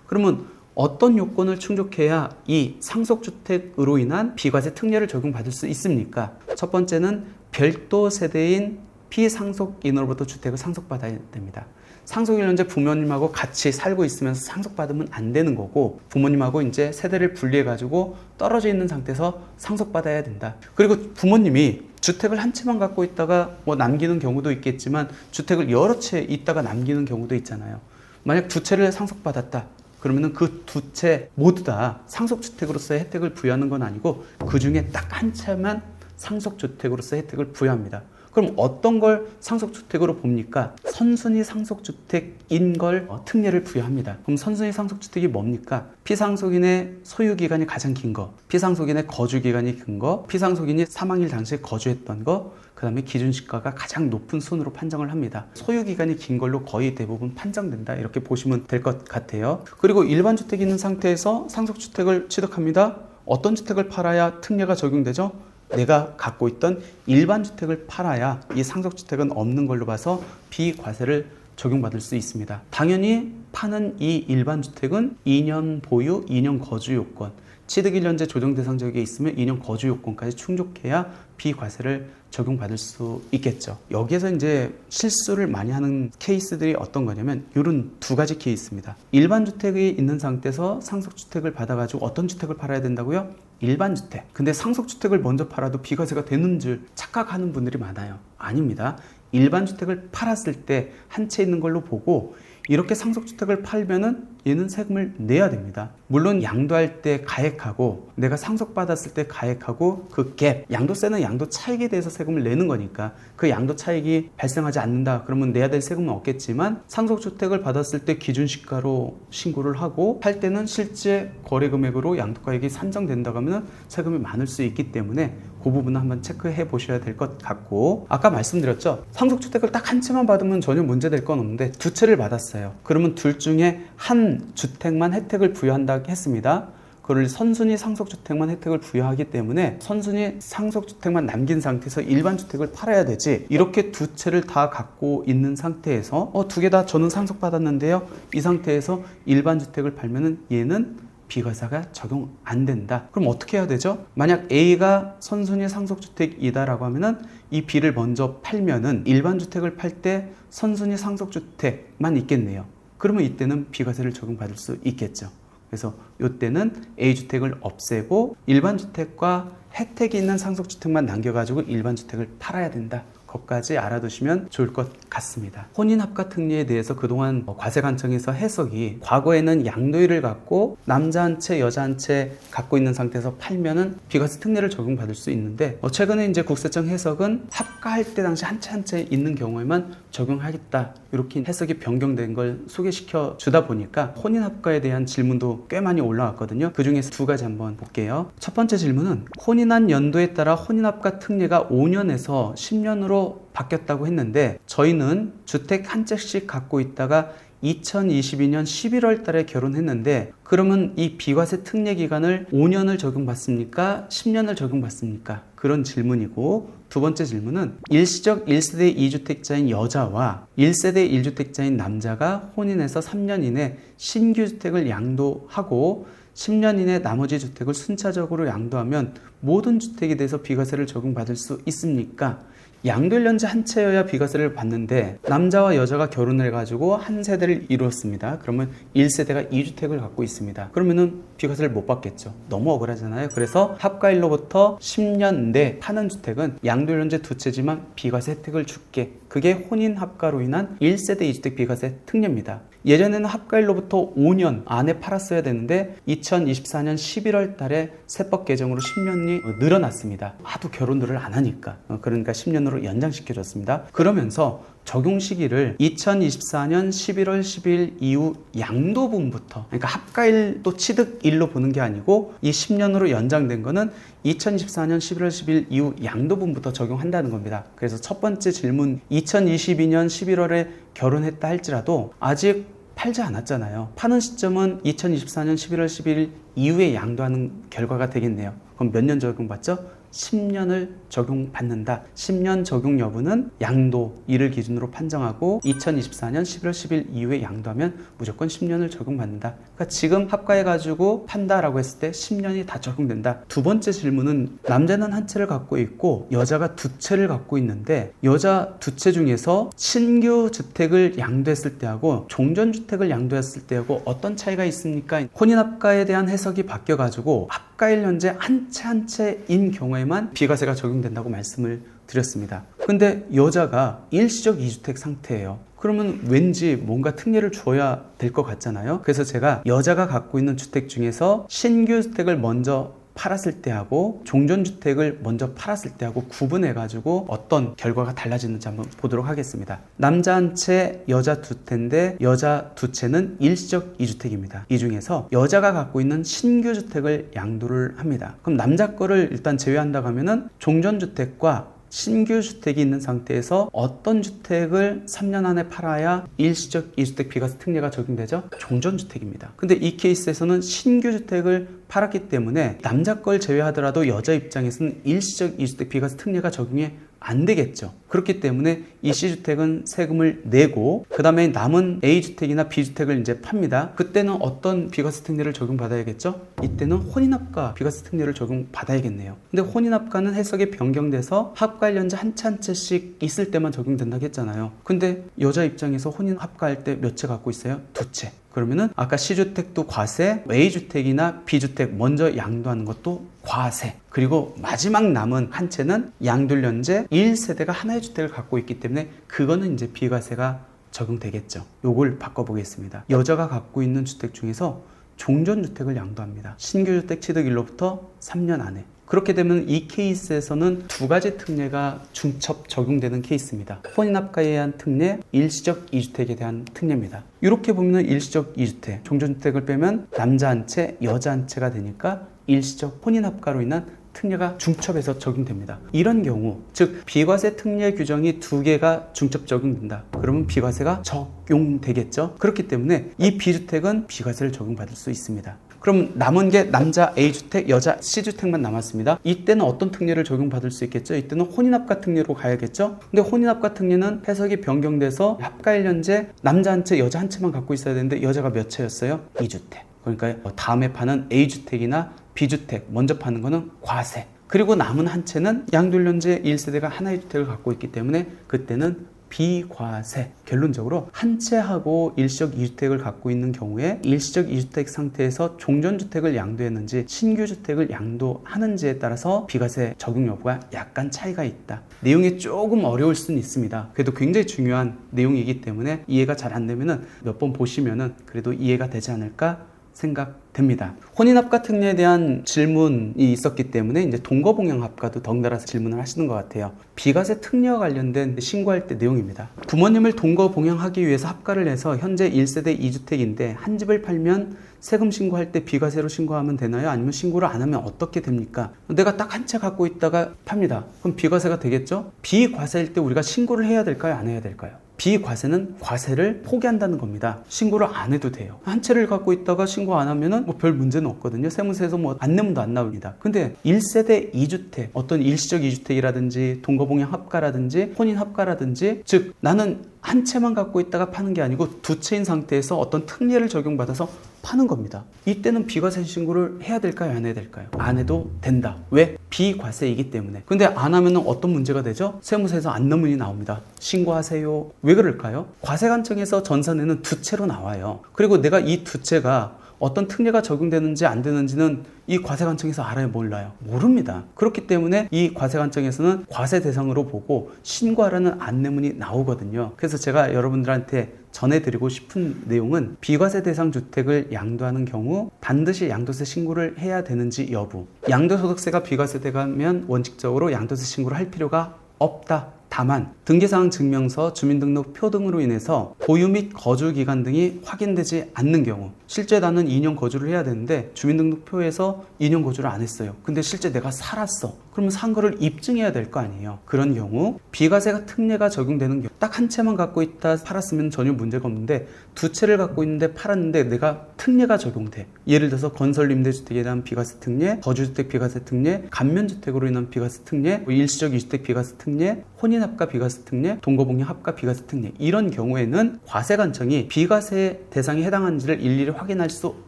그러면 어떤 요건을 충족해야 이 상속주택으로 인한 비과세 특례를 적용받을 수 있습니까? 첫 번째는 별도 세대인 피상속인으로부터 주택을 상속받아야 됩니다. 상속일 현재 부모님하고 같이 살고 있으면서 상속받으면 안 되는 거고, 부모님하고 이제 세대를 분리해가지고 떨어져 있는 상태에서 상속받아야 된다. 그리고 부모님이 주택을 한 채만 갖고 있다가 남기는 경우도 있겠지만 주택을 여러 채 있다가 남기는 경우도 있잖아요. 만약 두 채를 상속받았다. 그러면은 그 두 채 모두 다 상속주택으로서의 혜택을 부여하는 건 아니고 그 중에 딱 한 채만 상속주택으로서의 혜택을 부여합니다. 그럼 어떤 걸 상속주택으로 봅니까? 선순위 상속주택인 걸 특례를 부여합니다. 그럼 선순위 상속주택이 뭡니까? 피상속인의 소유기간이 가장 긴 거, 피상속인의 거주기간이 긴 거, 피상속인이 사망일 당시에 거주했던 거, 그 다음에 기준시가가 가장 높은 순으로 판정을 합니다. 소유기간이 긴 걸로 거의 대부분 판정된다, 이렇게 보시면 될 것 같아요. 그리고 일반 주택이 있는 상태에서 상속주택을 취득합니다. 어떤 주택을 팔아야 특례가 적용되죠? 내가 갖고 있던 일반 주택을 팔아야 이 상속주택은 없는 걸로 봐서 비과세를 적용받을 수 있습니다. 당연히 파는 이 일반 주택은 2년 보유, 2년 거주 요건, 취득 1년제 조정 대상 지역에 있으면 2년 거주 요건까지 충족해야 비과세를 적용받을 수 있겠죠. 여기에서 이제 실수를 많이 하는 케이스들이 어떤 거냐면 이런 두 가지 케이스입니다. 일반 주택이 있는 상태에서 상속주택을 받아가지고 어떤 주택을 팔아야 된다고요? 일반 주택. 근데 상속주택을 먼저 팔아도 비과세가 되는 줄 착각하는 분들이 많아요. 아닙니다. 일반 주택을 팔았을 때 한 채 있는 걸로 보고 이렇게 상속주택을 팔면은 얘는 세금을 내야 됩니다. 물론 양도할 때 가액하고 내가 상속받았을 때 가액하고 그 갭, 양도세는 양도 차익에 대해서 세금을 내는 거니까 그 양도 차익이 발생하지 않는다 그러면 내야 될 세금은 없겠지만 상속주택을 받았을 때 기준시가로 신고를 하고 팔 때는 실제 거래 금액으로 양도가액이 산정된다고 하면 세금이 많을 수 있기 때문에 그 부분은 한번 체크해 보셔야 될 것 같고, 아까 말씀드렸죠. 상속주택을 딱 한 채만 받으면 전혀 문제될 건 없는데 두 채를 받았어요. 그러면 둘 중에 한 주택만 혜택을 부여한다 했습니다. 그걸 선순위 상속주택만 혜택을 부여하기 때문에 선순위 상속주택만 남긴 상태에서 일반 주택을 팔아야 되지, 이렇게 두 채를 다 갖고 있는 상태에서 두 개 다 저는 상속받았는데요, 이 상태에서 일반 주택을 팔면은 얘는 비과세가 적용 안 된다. 그럼 어떻게 해야 되죠? 만약 A가 선순위 상속주택이다라고 하면은 이 B를 먼저 팔면은 일반 주택을 팔 때 선순위 상속주택만 있겠네요. 그러면 이때는 비과세를 적용받을 수 있겠죠. 그래서 이때는 A주택을 없애고 일반 주택과 혜택이 있는 상속주택만 남겨가지고 일반 주택을 팔아야 된다. 것까지 알아두시면 좋을 것 같습니다. 혼인합가특례에 대해서 그동안 과세관청에서 해석이 과거에는 양도일을 갖고 남자 한 채, 여자 한 채 갖고 있는 상태에서 팔면은 비과세 특례를 적용받을 수 있는데 최근에 이제 국세청 해석은 합가할 때 당시 한 채 한 채 있는 경우에만 적용하겠다, 이렇게 해석이 변경된 걸 소개시켜 주다 보니까 혼인합가에 대한 질문도 꽤 많이 올라왔거든요. 그 중에서 두 가지 한번 볼게요. 첫 번째 질문은 혼인한 연도에 따라 혼인합가 특례가 5년에서 10년으로 바뀌었다고 했는데 저희는 주택 한 채씩 갖고 있다가 2022년 11월 달에 결혼했는데 그러면 이 비과세 특례 기간을 5년을 적용받습니까? 10년을 적용받습니까? 그런 질문이고, 두 번째 질문은 일시적 1세대 2주택자인 여자와 1세대 1주택자인 남자가 혼인해서 3년 이내 신규 주택을 양도하고 10년 이내 나머지 주택을 순차적으로 양도하면 모든 주택에 대해서 비과세를 적용받을 수 있습니까? 양도일연제 한 채여야 비과세를 받는데 남자와 여자가 결혼을 해가지고 한 세대를 이루었습니다. 그러면 1세대가 2주택을 갖고 있습니다. 그러면은 비과세를 못 받겠죠. 너무 억울하잖아요. 그래서 합가일로부터 10년 내 파는 주택은 양도일연제 두 채지만 비과세 혜택을 줄게. 그게 혼인합가로 인한 1세대 2주택 비과세 특례입니다. 예전에는 합가일로부터 5년 안에 팔았어야 되는데 2024년 11월 달에 세법 개정으로 10년이 늘어났습니다. 하도 결혼들을 안 하니까. 그러니까 10년으로 연장시켜줬습니다. 그러면서 적용 시기를 2024년 11월 10일 이후 양도분부터, 그러니까 합가일도 취득일로 보는 게 아니고 이 10년으로 연장된 거는 2024년 11월 10일 이후 양도분부터 적용한다는 겁니다. 그래서 첫 번째 질문, 2022년 11월에 결혼했다 할지라도 아직 팔지 않았잖아요. 파는 시점은 2024년 11월 11일 이후에 양도하는 결과가 되겠네요. 그럼 몇 년 적용받죠? 10년을 적용받는다. 10년 적용 여부는 양도일을 기준으로 판정하고 2024년 11월 10일 이후에 양도하면 무조건 10년을 적용받는다. 그러니까 지금 합가해가지고 판다라고 했을 때 10년이 다 적용된다. 두 번째 질문은 남자는 한 채를 갖고 있고 여자가 두 채를 갖고 있는데 여자 두 채 중에서 신규 주택을 양도했을 때하고 종전주택을 양도했을 때하고 어떤 차이가 있습니까? 혼인합가에 대한 해석이 바뀌어가지고 합가일 현재 한 채 한 채인 경우에만 비과세가 적용된다고 말씀을 드렸습니다. 근데 여자가 일시적 2주택 상태예요. 그러면 왠지 뭔가 특례를 줘야 될 것 같잖아요. 그래서 제가 여자가 갖고 있는 주택 중에서 신규 주택을 먼저 팔았을 때하고 종전주택을 먼저 팔았을 때하고 구분해가지고 어떤 결과가 달라지는지 한번 보도록 하겠습니다. 남자 한 채, 여자 두 채인데 여자 두 채는 일시적 2주택입니다. 이 중에서 여자가 갖고 있는 신규 주택을 양도를 합니다. 그럼 남자 거를 일단 제외한다고 하면은 종전주택과 신규 주택이 있는 상태에서 어떤 주택을 3년 안에 팔아야 일시적 2주택 비과세 특례가 적용되죠? 종전주택입니다. 근데 이 케이스에서는 신규 주택을 팔았기 때문에 남자 걸 제외하더라도 여자 입장에서는 일시적 2주택 비과세 특례가 적용이 안 되겠죠. 그렇기 때문에 이 C주택은 세금을 내고 그 다음에 남은 A주택이나 B주택을 이제 팝니다. 그때는 어떤 비과세 특례를 적용받아야겠죠? 이때는 혼인합가 비과세 특례를 적용받아야겠네요. 근데 혼인합가는 해석이 변경돼서 합가일연자 한 채 한 채씩 있을 때만 적용된다고 했잖아요. 근데 여자 입장에서 혼인합가할 때 몇 채 갖고 있어요? 2채. 그러면은 아까 C주택도 과세, A주택이나 B주택 먼저 양도하는 것도 과세. 그리고 마지막 남은 한 채는 양돌연재 1세대가 하나의 주택을 갖고 있기 때문에 그거는 이제 비과세가 적용되겠죠. 요걸 바꿔보겠습니다. 여자가 갖고 있는 주택 중에서 종전주택을 양도합니다. 신규주택 취득일로부터 3년 안에. 그렇게 되면 이 케이스에서는 두 가지 특례가 중첩 적용되는 케이스입니다. 혼인합가에 대한 특례, 일시적 2주택에 대한 특례입니다. 이렇게 보면 일시적 2주택, 종전주택을 빼면 남자 한 채, 여자 한 채가 되니까 일시적 혼인합가로 인한 특례가 중첩해서 적용됩니다. 이런 경우, 즉 비과세 특례 규정이 두 개가 중첩 적용된다. 그러면 비과세가 적용되겠죠. 그렇기 때문에 이 B주택은 비과세를 적용받을 수 있습니다. 그럼 남은 게 남자 A주택, 여자 C주택만 남았습니다. 이때는 어떤 특례를 적용받을 수 있겠죠? 이때는 혼인합가 특례로 가야겠죠? 근데 혼인합가 특례는 해석이 변경돼서 합가일연재 남자 한 채, 여자 한 채만 갖고 있어야 되는데 여자가 몇 채였어요? 2주택. 그러니까 다음에 파는 A주택이나 B주택 먼저 파는 거는 과세. 그리고 남은 한 채는 양돌연재 1세대가 하나의 주택을 갖고 있기 때문에 그때는 비과세. 결론적으로 한 채하고 일시적 2주택을 갖고 있는 경우에 일시적 2주택 상태에서 종전주택을 양도했는지 신규주택을 양도하는지에 따라서 비과세 적용 여부가 약간 차이가 있다. 내용이 조금 어려울 수는 있습니다. 그래도 굉장히 중요한 내용이기 때문에 이해가 잘 안 되면은 몇 번 보시면은 그래도 이해가 되지 않을까 생각됩니다. 혼인합가 특례에 대한 질문이 있었기 때문에 이제 동거봉양합가도 덩달아서 질문을 하시는 것 같아요. 비과세 특례와 관련된 신고할 때 내용입니다. 부모님을 동거봉양하기 위해서 합가를 해서 현재 1세대 2주택인데 한 집을 팔면 세금 신고할 때 비과세로 신고하면 되나요? 아니면 신고를 안 하면 어떻게 됩니까? 내가 딱 한 채 갖고 있다가 팝니다. 그럼 비과세가 되겠죠? 비과세일 때 우리가 신고를 해야 될까요? 안 해야 될까요? 비과세는 과세를 포기한다는 겁니다. 신고를 안 해도 돼요. 한 채를 갖고 있다가 신고 안 하면은 뭐 별 문제는 없거든요. 세무서에서 뭐 안 내면도 안 나옵니다. 근데 1세대 2주택, 어떤 일시적 2주택이라든지 동거봉양 합가라든지 혼인 합가라든지, 즉 나는 한 채만 갖고 있다가 파는 게 아니고 두 채인 상태에서 어떤 특례를 적용받아서 파는 겁니다. 이때는 비과세 신고를 해야 될까요? 안 해야 될까요? 안 해도 된다. 왜? 비과세이기 때문에. 근데 안 하면 어떤 문제가 되죠? 세무서에서 안내문이 나옵니다. 신고하세요. 왜 그럴까요? 과세관청에서 전산에는 두 채로 나와요. 그리고 내가 이 두 채가 어떤 특례가 적용되는지 안 되는지는 이 과세관청에서 알아요? 몰라요? 모릅니다. 그렇기 때문에 이 과세관청에서는 과세 대상으로 보고 신고하라는 안내문이 나오거든요. 그래서 제가 여러분들한테 전해드리고 싶은 내용은 비과세 대상 주택을 양도하는 경우 반드시 양도세 신고를 해야 되는지 여부. 양도소득세가 비과세되면 원칙적으로 양도세 신고를 할 필요가 없다. 다만 등기사항 증명서, 주민등록표 등으로 인해서 보유 및 거주 기간 등이 확인되지 않는 경우, 실제 나는 2년 거주를 해야 되는데 주민등록표에서 2년 거주를 안 했어요. 근데 실제 내가 살았어. 그러면 산 거를 입증해야 될 거 아니에요. 그런 경우 비과세가 특례가 적용되는 경우, 딱 한 채만 갖고 있다 팔았으면 전혀 문제가 없는데 두 채를 갖고 있는데 팔았는데 내가 특례가 적용돼. 예를 들어서 건설임대주택에 대한 비과세 특례, 거주주택 비과세 특례, 감면주택으로 인한 비과세 특례, 일시적 2주택 비과세 특례, 혼인합가 비과세 특례, 동거봉양 합가 비과세 특례, 이런 경우에는 과세관청이 비과세 대상에 해당하는지를 일일이 확인할 수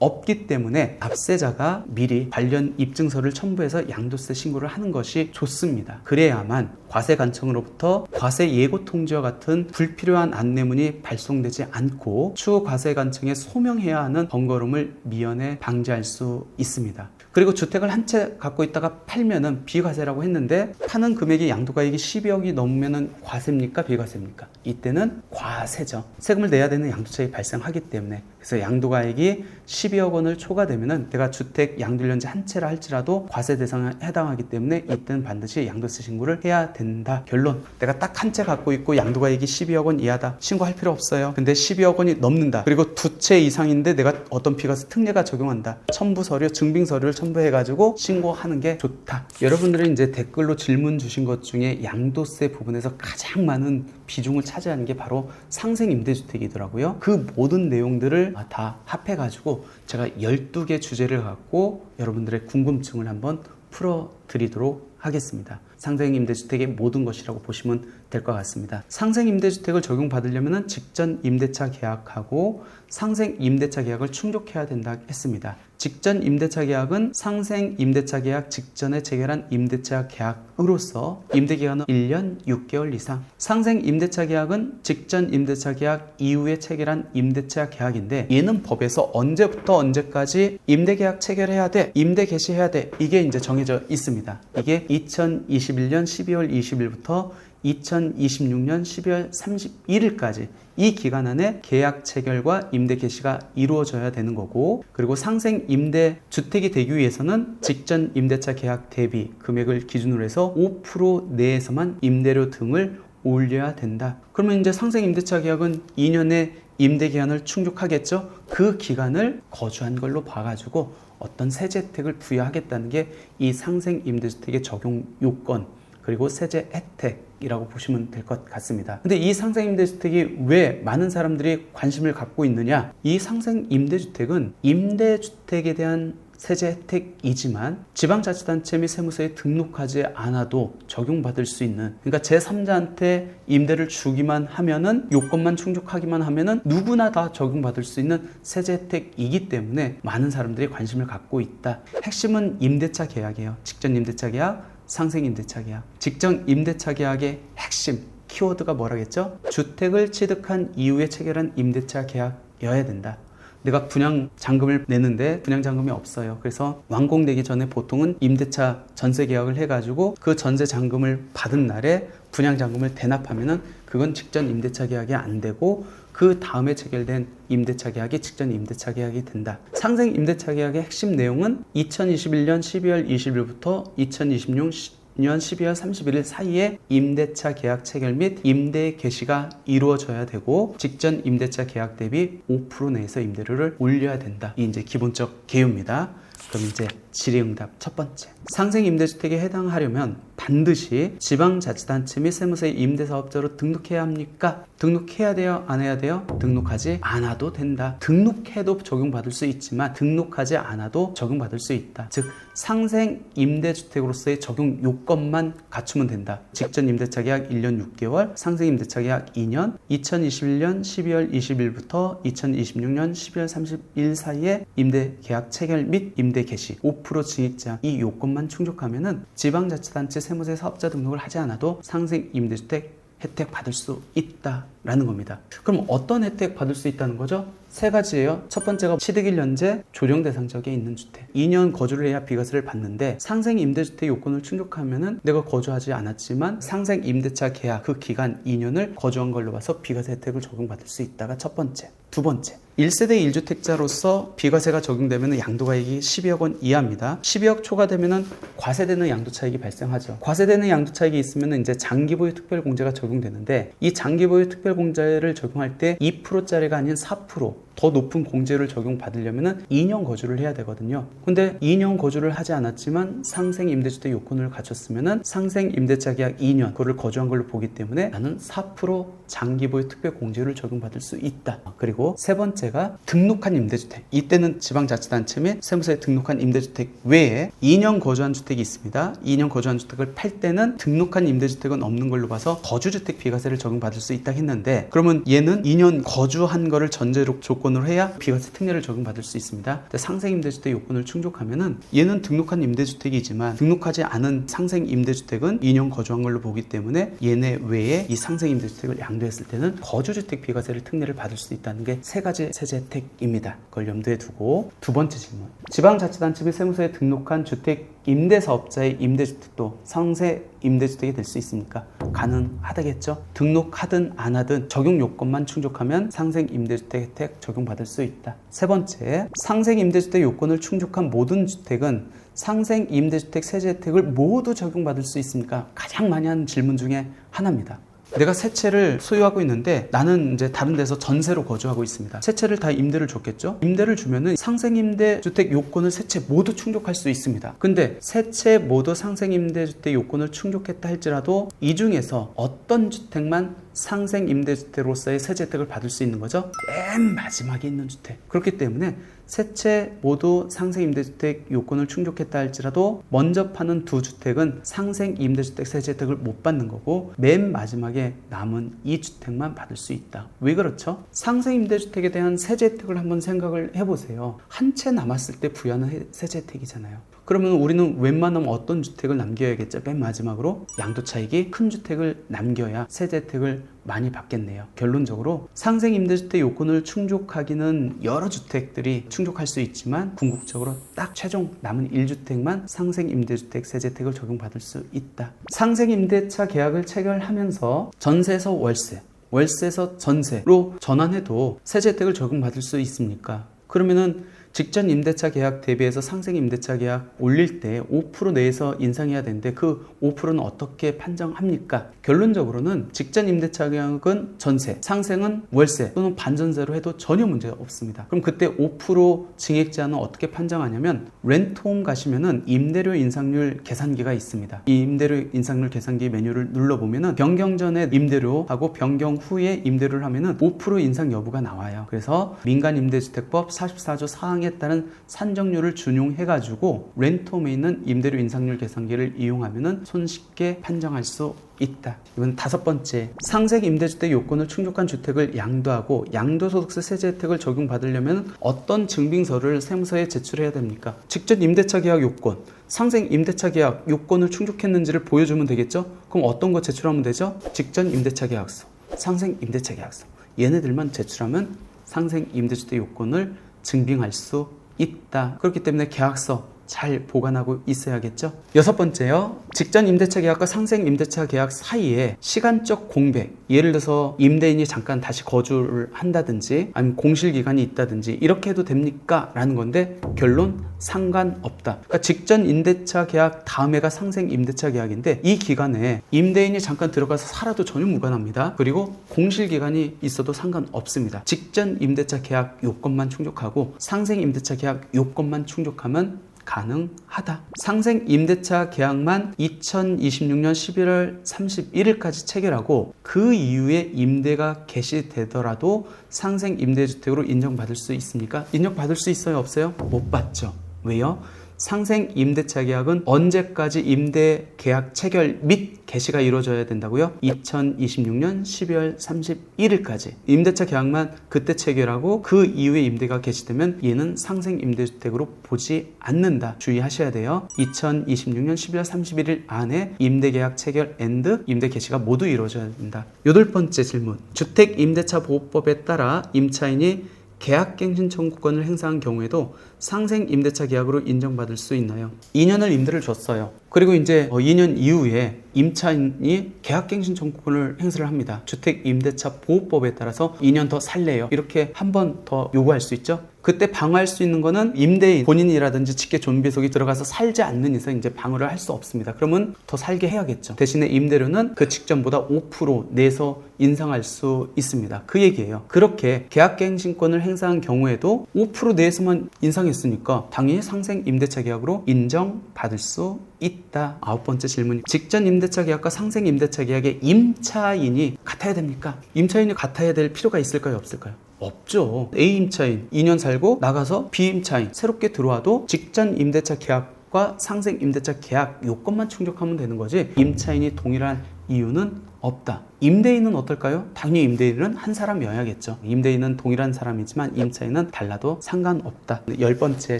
없기 때문에 납세자가 미리 관련 입증서를 첨부해서 양도세 신고를 하는 것이 좋습니다. 그래야만 과세관청으로부터 과세 예고 통지와 같은 불필요한 안내문이 발송되지 않고 추후 과세관청에 소명해야 하는 번거로움을 미연에 방지할 수 있습니다. 그리고 주택을 한 채 갖고 있다가 팔면은 비과세라고 했는데 파는 금액이 양도가액이 12억이 넘으면은 과세입니까? 비과세입니까? 이때는 과세죠. 세금을 내야 되는 양도차익이 발생하기 때문에. 그래서 양도가액이 12억 원을 초과되면은 내가 주택 양도일연재 한 채라 할지라도 과세 대상에 해당하기 때문에 이때는 반드시 양도세 신고를 해야 된다. 결론, 내가 딱 한 채 갖고 있고 양도가액이 12억 원 이하다. 신고할 필요 없어요. 근데 12억 원이 넘는다. 그리고 두 채 이상인데 내가 어떤 비과세 특례가 적용한다. 첨부 서류, 증빙 서류를 첨부해가지고 신고하는 게 좋다. 여러분들이 이제 댓글로 질문 주신 것 중에 양도세 부분에서 가장 많은 비중을 차지하는 게 바로 상생임대주택이더라고요. 그 모든 내용들을 다 합해가지고 제가 12개 주제를 갖고 여러분들의 궁금증을 한번 풀어드리도록 하겠습니다. 상생임대주택의 모든 것이라고 보시면 될 것 같습니다. 상생임대주택을 적용받으려면 직전 임대차 계약하고 상생임대차 계약을 충족해야 된다 했습니다. 직전 임대차 계약은 상생 임대차 계약 직전에 체결한 임대차 계약으로서 임대기간은 1년 6개월 이상, 상생 임대차 계약은 직전 임대차 계약 이후에 체결한 임대차 계약인데 얘는 법에서 언제부터 언제까지 임대계약 체결해야 돼, 임대 개시해야 돼, 이게 이제 정해져 있습니다. 이게 2021년 12월 20일부터 2026년 12월 31일까지 이 기간 안에 계약 체결과 임대 개시가 이루어져야 되는 거고, 그리고 상생 임대 주택이 되기 위해서는 직전 임대차 계약 대비 금액을 기준으로 해서 5% 내에서만 임대료 등을 올려야 된다. 그러면 이제 상생 임대차 계약은 2년의 임대 기간을 충족하겠죠. 그 기간을 거주한 걸로 봐가지고 어떤 세제 혜택을 부여하겠다는 게 이 상생 임대주택의 적용 요건 그리고 세제 혜택이라고 보시면 될 것 같습니다. 근데 이 상생임대주택이 왜 많은 사람들이 관심을 갖고 있느냐? 이 상생임대주택은 임대주택에 대한 세제 혜택이지만 지방자치단체 및 세무서에 등록하지 않아도 적용받을 수 있는, 그러니까 제3자한테 임대를 주기만 하면은, 요건만 충족하기만 하면은 누구나 다 적용받을 수 있는 세제 혜택이기 때문에 많은 사람들이 관심을 갖고 있다. 핵심은 임대차 계약이에요. 직전 임대차 계약, 상생 임대차 계약. 직전 임대차 계약의 핵심 키워드가 뭐라겠죠? 주택을 취득한 이후에 체결한 임대차 계약이어야 된다. 내가 분양잔금을 내는데 분양잔금이 없어요. 그래서 완공되기 전에 보통은 임대차 전세 계약을 해가지고 그 전세 잔금을 받은 날에 분양잔금을 대납하면은 그건 직전 임대차 계약이 안 되고 그 다음에 체결된 임대차 계약이 직전 임대차 계약이 된다. 상생 임대차 계약의 핵심 내용은 2021년 12월 20일부터 2026년 12월 31일 사이에 임대차 계약 체결 및 임대 개시가 이루어져야 되고 직전 임대차 계약 대비 5% 내에서 임대료를 올려야 된다. 이 이제 기본적 개요입니다. 그럼 이제 질의응답 첫 번째. 상생 임대주택에 해당하려면 반드시 지방자치단체 및 세무서에 임대사업자로 등록해야 합니까? 등록해야 돼요? 안 해야 돼요? 등록하지 않아도 된다. 등록해도 적용받을 수 있지만 등록하지 않아도 적용받을 수 있다. 즉 상생 임대주택으로서의 적용 요건만 갖추면 된다. 직전 임대차 계약 1년 6개월, 상생 임대차 계약 2년, 2021년 12월 20일부터 2026년 12월 30일 사이에 임대 계약 체결 및 임대 개시 5% 증액제한 이 요건만 충족하면은 지방자치단체 세무서에 사업자 등록을 하지 않아도 상생 임대주택 혜택 받을 수 있다라는 겁니다. 그럼 어떤 혜택 받을 수 있다는 거죠? 세 가지예요. 첫 번째가 취득일 현재 조정 대상 지역에 있는 주택. 2년 거주를 해야 비과세를 받는데 상생 임대주택 요건을 충족하면은 내가 거주하지 않았지만 상생 임대차 계약 그 기간 2년을 거주한 걸로 봐서 비과세 혜택을 적용받을 수 있다가 첫 번째. 두 번째, 1세대 1주택자로서 비과세가 적용되면 양도가액이 12억 원 이하입니다. 12억 초과되면 과세되는 양도차익이 발생하죠. 과세되는 양도차익이 있으면 이제 장기보유 특별공제가 적용되는데 이 장기보유 특별공제를 적용할 때 2%짜리가 아닌 4%, 더 높은 공제를 적용받으려면 2년 거주를 해야 되거든요. 근데 2년 거주를 하지 않았지만 상생 임대주택 요건을 갖췄으면 상생 임대차 계약 2년 그거를 거주한 걸로 보기 때문에 나는 4% 장기보유 특별공제를 적용받을 수 있다. 그리고 세 번째가 등록한 임대주택. 이때는 지방자치단체 및 세무서에 등록한 임대주택 외에 2년 거주한 주택이 있습니다. 2년 거주한 주택을 팔 때는 등록한 임대주택은 없는 걸로 봐서 거주주택 비과세를 적용받을 수 있다 했는데, 그러면 얘는 2년 거주한 거를 전제로 조건으로 해야 비과세 특례를 적용받을 수 있습니다. 상생 임대주택 요건을 충족하면은 얘는 등록한 임대주택이지만 등록하지 않은 상생 임대주택은 2년 거주한 걸로 보기 때문에 얘네 외에 이 상생 임대주택을 양도했을 때는 거주주택 비과세를 특례를 받을 수 있다는 게 세 가지 세제 혜택입니다. 그걸 염두에 두고 두 번째 질문. 지방자치단체 및 세무서에 등록한 주택 임대사업자의 임대주택도 상생 임대주택이 될 수 있습니까? 가능하다겠죠? 등록하든 안 하든 적용 요건만 충족하면 상생 임대주택 혜택 적용받을 수 있다. 세 번째, 상생 임대주택 요건을 충족한 모든 주택은 상생 임대주택 세제 혜택을 모두 적용받을 수 있습니까? 가장 많이 하는 질문 중에 하나입니다. 내가 세 채를 소유하고 있는데 나는 이제 다른 데서 전세로 거주하고 있습니다. 세 채를 다 임대를 줬겠죠? 임대를 주면은 상생임대주택 요건을 세 채 모두 충족할 수 있습니다. 근데 세 채 모두 상생임대주택 요건을 충족했다 할지라도 이 중에서 어떤 주택만 상생 임대주택으로서의 세제 혜택을 받을 수 있는 거죠. 맨 마지막에 있는 주택. 그렇기 때문에 세 채 모두 상생 임대주택 요건을 충족했다 할지라도 먼저 파는 두 주택은 상생 임대주택 세제 혜택을 못 받는 거고 맨 마지막에 남은 이 주택만 받을 수 있다. 왜 그렇죠? 상생 임대주택에 대한 세제 혜택을 한번 생각을 해보세요. 한 채 남았을 때 부여하는 세제 혜택이잖아요. 그러면 우리는 웬만하면 어떤 주택을 남겨야겠죠? 맨 마지막으로 양도 차익이 큰 주택을 남겨야 세제 혜택을 많이 받겠네요. 결론적으로 상생 임대주택 요건을 충족하기는 여러 주택들이 충족할 수 있지만 궁극적으로 딱 최종 남은 1주택만 상생 임대주택 세제 혜택을 적용받을 수 있다. 상생 임대차 계약을 체결하면서 전세에서 월세, 월세에서 전세로 전환해도 세제 혜택을 적용받을 수 있습니까? 그러면은 직전 임대차 계약 대비해서 상생 임대차 계약 올릴 때 5% 내에서 인상해야 되는데 그 5%는 어떻게 판정합니까? 결론적으로는 직전 임대차 계약은 전세, 상생은 월세 또는 반전세로 해도 전혀 문제가 없습니다. 그럼 그때 5% 증액 제한은 어떻게 판정하냐면 렌트홈 가시면은 임대료 인상률 계산기가 있습니다. 이 임대료 인상률 계산기 메뉴를 눌러보면은 변경 전에 임대료하고 변경 후에 임대료를 하면은 5% 인상 여부가 나와요. 그래서 민간임대주택법 44조 4항에 따른 산정률을 준용해가지고 렌트홈에 있는 임대료 인상률 계산기를 이용하면은 손쉽게 판정할 수 있다. 이번 5번째, 상생 임대주택 요건을 충족한 주택을 양도하고 양도소득세 세제 혜택을 적용받으려면 어떤 증빙서를 세무서에 제출해야 됩니까? 직전 임대차 계약 요건, 상생 임대차 계약 요건을 충족했는지를 보여주면 되겠죠? 그럼 어떤 거 제출하면 되죠? 직전 임대차 계약서, 상생 임대차 계약서, 얘네들만 제출하면 상생 임대주택 요건을 증빙할 수 있다. 그렇기 때문에 계약서 잘 보관하고 있어야겠죠. 6번째요. 직전 임대차 계약과 상생 임대차 계약 사이에 시간적 공백, 예를 들어서 임대인이 잠깐 다시 거주를 한다든지 아니면 공실기간이 있다든지 이렇게 해도 됩니까? 라는 건데 결론 상관없다. 그러니까 직전 임대차 계약 다음해가 상생 임대차 계약인데 이 기간에 임대인이 잠깐 들어가서 살아도 전혀 무관합니다. 그리고 공실기간이 있어도 상관없습니다. 직전 임대차 계약 요건만 충족하고 상생 임대차 계약 요건만 충족하면 가능하다. 상생 임대차 계약만 2026년 11월 31일까지 체결하고 그 이후에 임대가 개시되더라도 상생 임대주택으로 인정받을 수 있습니까? 인정받을 수 있어요? 없어요? 못 받죠. 왜요? 상생 임대차 계약은 언제까지 임대 계약 체결 및 개시가 이루어져야 된다고요? 2026년 12월 31일까지. 임대차 계약만 그때 체결하고 그 이후에 임대가 개시되면 얘는 상생 임대주택으로 보지 않는다. 주의하셔야 돼요. 2026년 12월 31일 안에 임대 계약 체결 앤드 임대 개시가 모두 이루어져야 된다. 8번째 질문. 주택 임대차 보호법에 따라 임차인이 계약갱신 청구권을 행사한 경우에도 상생 임대차 계약으로 인정받을 수 있나요? 2년을 임대를 줬어요. 그리고 이제 2년 이후에 임차인이 계약갱신 청구권을 행사를 합니다. 주택 임대차 보호법에 따라서 2년 더 살래요. 이렇게 한 번 더 요구할 수 있죠. 그때 방어할 수 있는 거는 임대인 본인이라든지 직계 존비속이 들어가서 살지 않는 이상 이제 방어를 할 수 없습니다. 그러면 더 살게 해야겠죠. 대신에 임대료는 그 직전보다 5% 내서 인상할 수 있습니다. 그 얘기예요. 그렇게 계약갱신권을 행사한 경우에도 5% 내에서만 인상했으니까 당연히 상생 임대차 계약으로 인정받을 수 있다. 9번째 질문. 직전 임대차 계약과 상생 임대차 계약의 임차인이 같아야 됩니까? 임차인이 같아야 될 필요가 있을까요? 없을까요? 없죠. A 임차인 2년 살고 나가서 B 임차인 새롭게 들어와도 직전 임대차 계약과 상생 임대차 계약 요건만 충족하면 되는 거지 임차인이 동일한 이유는 없다. 임대인은 어떨까요? 당연히 임대인은 한 사람이어야겠죠. 임대인은 동일한 사람이지만 임차인은 달라도 상관없다. 10번째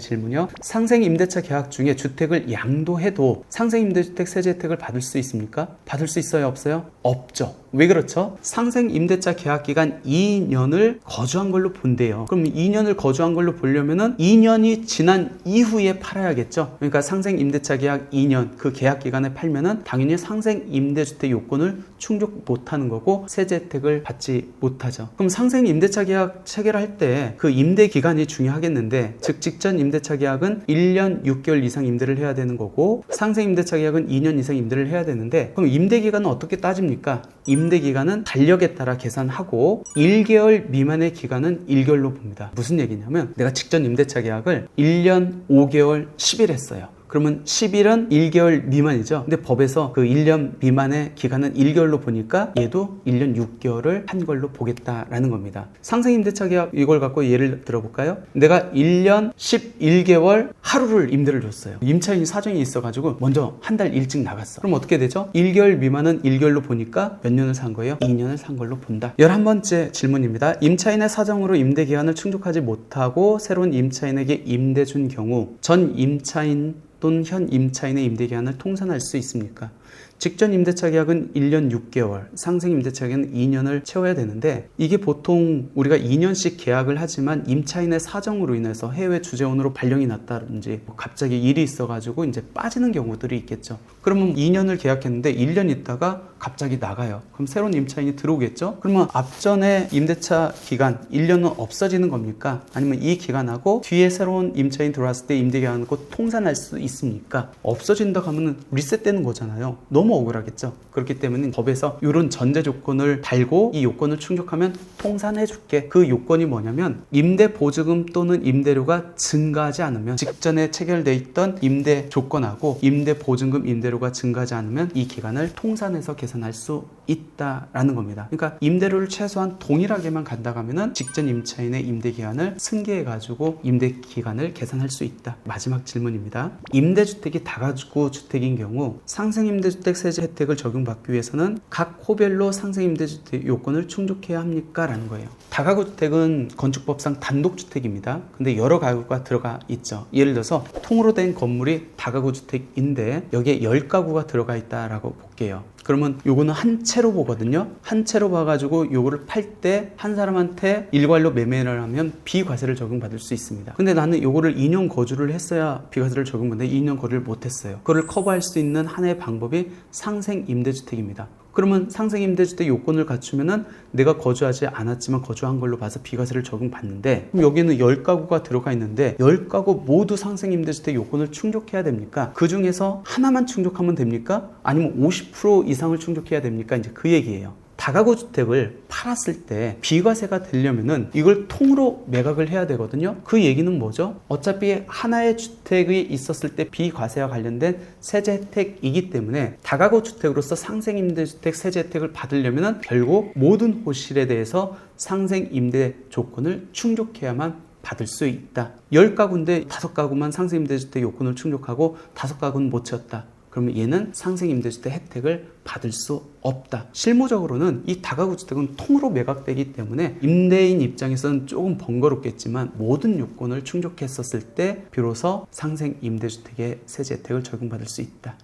질문이요. 상생 임대차 계약 중에 주택을 양도해도 상생 임대주택 세제 혜택을 받을 수 있습니까? 받을 수 있어요? 없어요? 없죠. 왜 그렇죠? 상생 임대차 계약 기간 2년을 거주한 걸로 본대요. 그럼 2년을 거주한 걸로 보려면은 2년이 지난 이후에 팔아야겠죠. 그러니까 상생 임대차 계약 2년 그 계약 기간에 팔면은 당연히 상생 임대주택 요건을 충족 못하는 거고 세제 혜택을 받지 못하죠. 그럼 상생 임대차 계약 체결할 때 그 임대 기간이 중요하겠는데 즉 직전 임대차 계약은 1년 6개월 이상 임대를 해야 되는 거고 상생 임대차 계약은 2년 이상 임대를 해야 되는데 그럼 임대 기간은 어떻게 따집니까? 임대 기간은 달력에 따라 계산하고 1개월 미만의 기간은 1개월로 봅니다. 무슨 얘기냐면 내가 직전 임대차 계약을 1년 5개월 10일 했어요. 그러면 10일은 1개월 미만이죠. 근데 법에서 그 1년 미만의 기간은 1개월로 보니까 얘도 1년 6개월을 한 걸로 보겠다라는 겁니다. 상생임대차 계약 이걸 갖고 예를 들어볼까요? 내가 1년 11개월 하루를 임대를 줬어요. 임차인이 사정이 있어가지고 먼저 한 달 일찍 나갔어. 그럼 어떻게 되죠? 1개월 미만은 1개월로 보니까 몇 년을 산 거예요? 2년을 산 걸로 본다. 11번째 질문입니다. 임차인의 사정으로 임대기한을 충족하지 못하고 새로운 임차인에게 임대 준 경우 전 임차인 또는 현 임차인의 임대기한을 통산할 수 있습니까? 직전 임대차 계약은 1년 6개월, 상생 임대차 계약은 2년을 채워야 되는데 이게 보통 우리가 2년씩 계약을 하지만 임차인의 사정으로 인해서 해외 주재원으로 발령이 났다든지 갑자기 일이 있어가지고 이제 빠지는 경우들이 있겠죠. 그러면 2년을 계약했는데 1년 있다가 갑자기 나가요. 그럼 새로운 임차인이 들어오겠죠? 그러면 앞전에 임대차 기간 1년은 없어지는 겁니까? 아니면 이 기간하고 뒤에 새로운 임차인 들어왔을 때 임대기한하고 통산할 수 있습니까? 없어진다고 하면 리셋되는 거잖아요. 너무 억울하겠죠. 그렇기 때문에 법에서 이런 전제 조건을 달고 이 요건을 충족하면 통산해 줄게. 그 요건이 뭐냐면 임대 보증금 또는 임대료가 증가하지 않으면 직전에 체결돼 있던 임대 조건하고 임대 보증금 임대료가 증가하지 않으면 이 기간을 통산해서 계산할 수 있다라는 겁니다. 그러니까 임대료를 최소한 동일하게만 간다고 하면은 직전 임차인의 임대 기간을 승계해 가지고 임대 기간을 계산할 수 있다. 마지막 질문입니다. 임대주택이 다가구 주택인 경우 상생임대주택 세제 혜택을 적용받기 위해서는 각 호별로 상생임대주택 요건을 충족해야 합니까? 라는 거예요. 다가구 주택은 건축법상 단독주택입니다. 근데 여러 가구가 들어가 있죠. 예를 들어서 통으로 된 건물이 다가구 주택인데 여기에 10가구가 들어가 있다라고 볼게요. 그러면 요거는 한 채로 보거든요. 한 채로 봐가지고 요거를 팔 때 한 사람한테 일괄로 매매를 하면 비과세를 적용받을 수 있습니다. 근데 나는 요거를 2년 거주를 했어야 비과세를 적용받는데 2년 거주를 못했어요. 그걸 커버할 수 있는 하나의 방법이 상생임대주택입니다. 그러면 상생임대주택 요건을 갖추면은 내가 거주하지 않았지만 거주한 걸로 봐서 비과세를 적용받는데 그럼 여기는 10가구가 들어가 있는데 10가구 모두 상생임대주택 요건을 충족해야 됩니까? 그 중에서 하나만 충족하면 됩니까? 아니면 50% 이상을 충족해야 됩니까? 이제 그 얘기예요. 다가구 주택을 팔았을 때 비과세가 되려면은 이걸 통으로 매각을 해야 되거든요. 그 얘기는 뭐죠? 어차피 하나의 주택이 있었을 때 비과세와 관련된 세제 혜택이기 때문에 다가구 주택으로서 상생임대주택 세제 혜택을 받으려면은 결국 모든 호실에 대해서 상생임대 조건을 충족해야만 받을 수 있다. 10가구인데 5가구만 상생임대주택 요건을 충족하고 5가구는 못 채웠다. 그러면 얘는 상생임대주택 혜택을 받을 수 없다. 실무적으로는 이 다가구 주택은 통으로 매각되기 때문에 임대인 입장에서는 조금 번거롭겠지만 모든 요건을 충족했었을 때 비로소 상생임대주택의 세제 혜택을 적용받을 수 있다.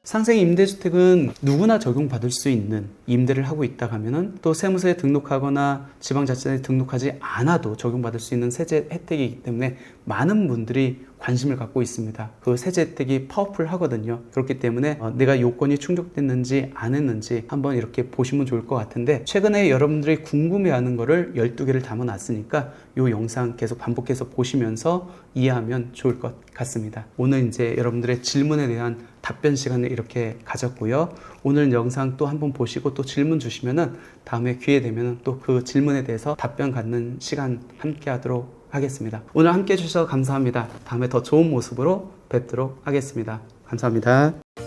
상생임대주택은 누구나 적용받을 수 있는 임대를 하고 있다 하면은 또 세무서에 등록하거나 지방자치단체에 등록하지 않아도 적용받을 수 있는 세제 혜택이기 때문에 많은 분들이 관심을 갖고 있습니다. 그 세제 혜택이 파워풀하거든요. 그렇기 때문에 내가 요건이 충족됐는지 안 했는지 한번 이렇게 보시면 좋을 것 같은데 최근에 여러분들이 궁금해하는 거를 12개를 담아놨으니까 이 영상 계속 반복해서 보시면서 이해하면 좋을 것 같습니다. 오늘 이제 여러분들의 질문에 대한 답변 시간을 이렇게 가졌고요. 오늘 영상 또 한번 보시고 또 질문 주시면은 다음에 기회 되면 또 그 질문에 대해서 답변 갖는 시간 함께 하도록 하겠습니다. 오늘 함께 해주셔서 감사합니다. 다음에 더 좋은 모습으로 뵙도록 하겠습니다. 감사합니다.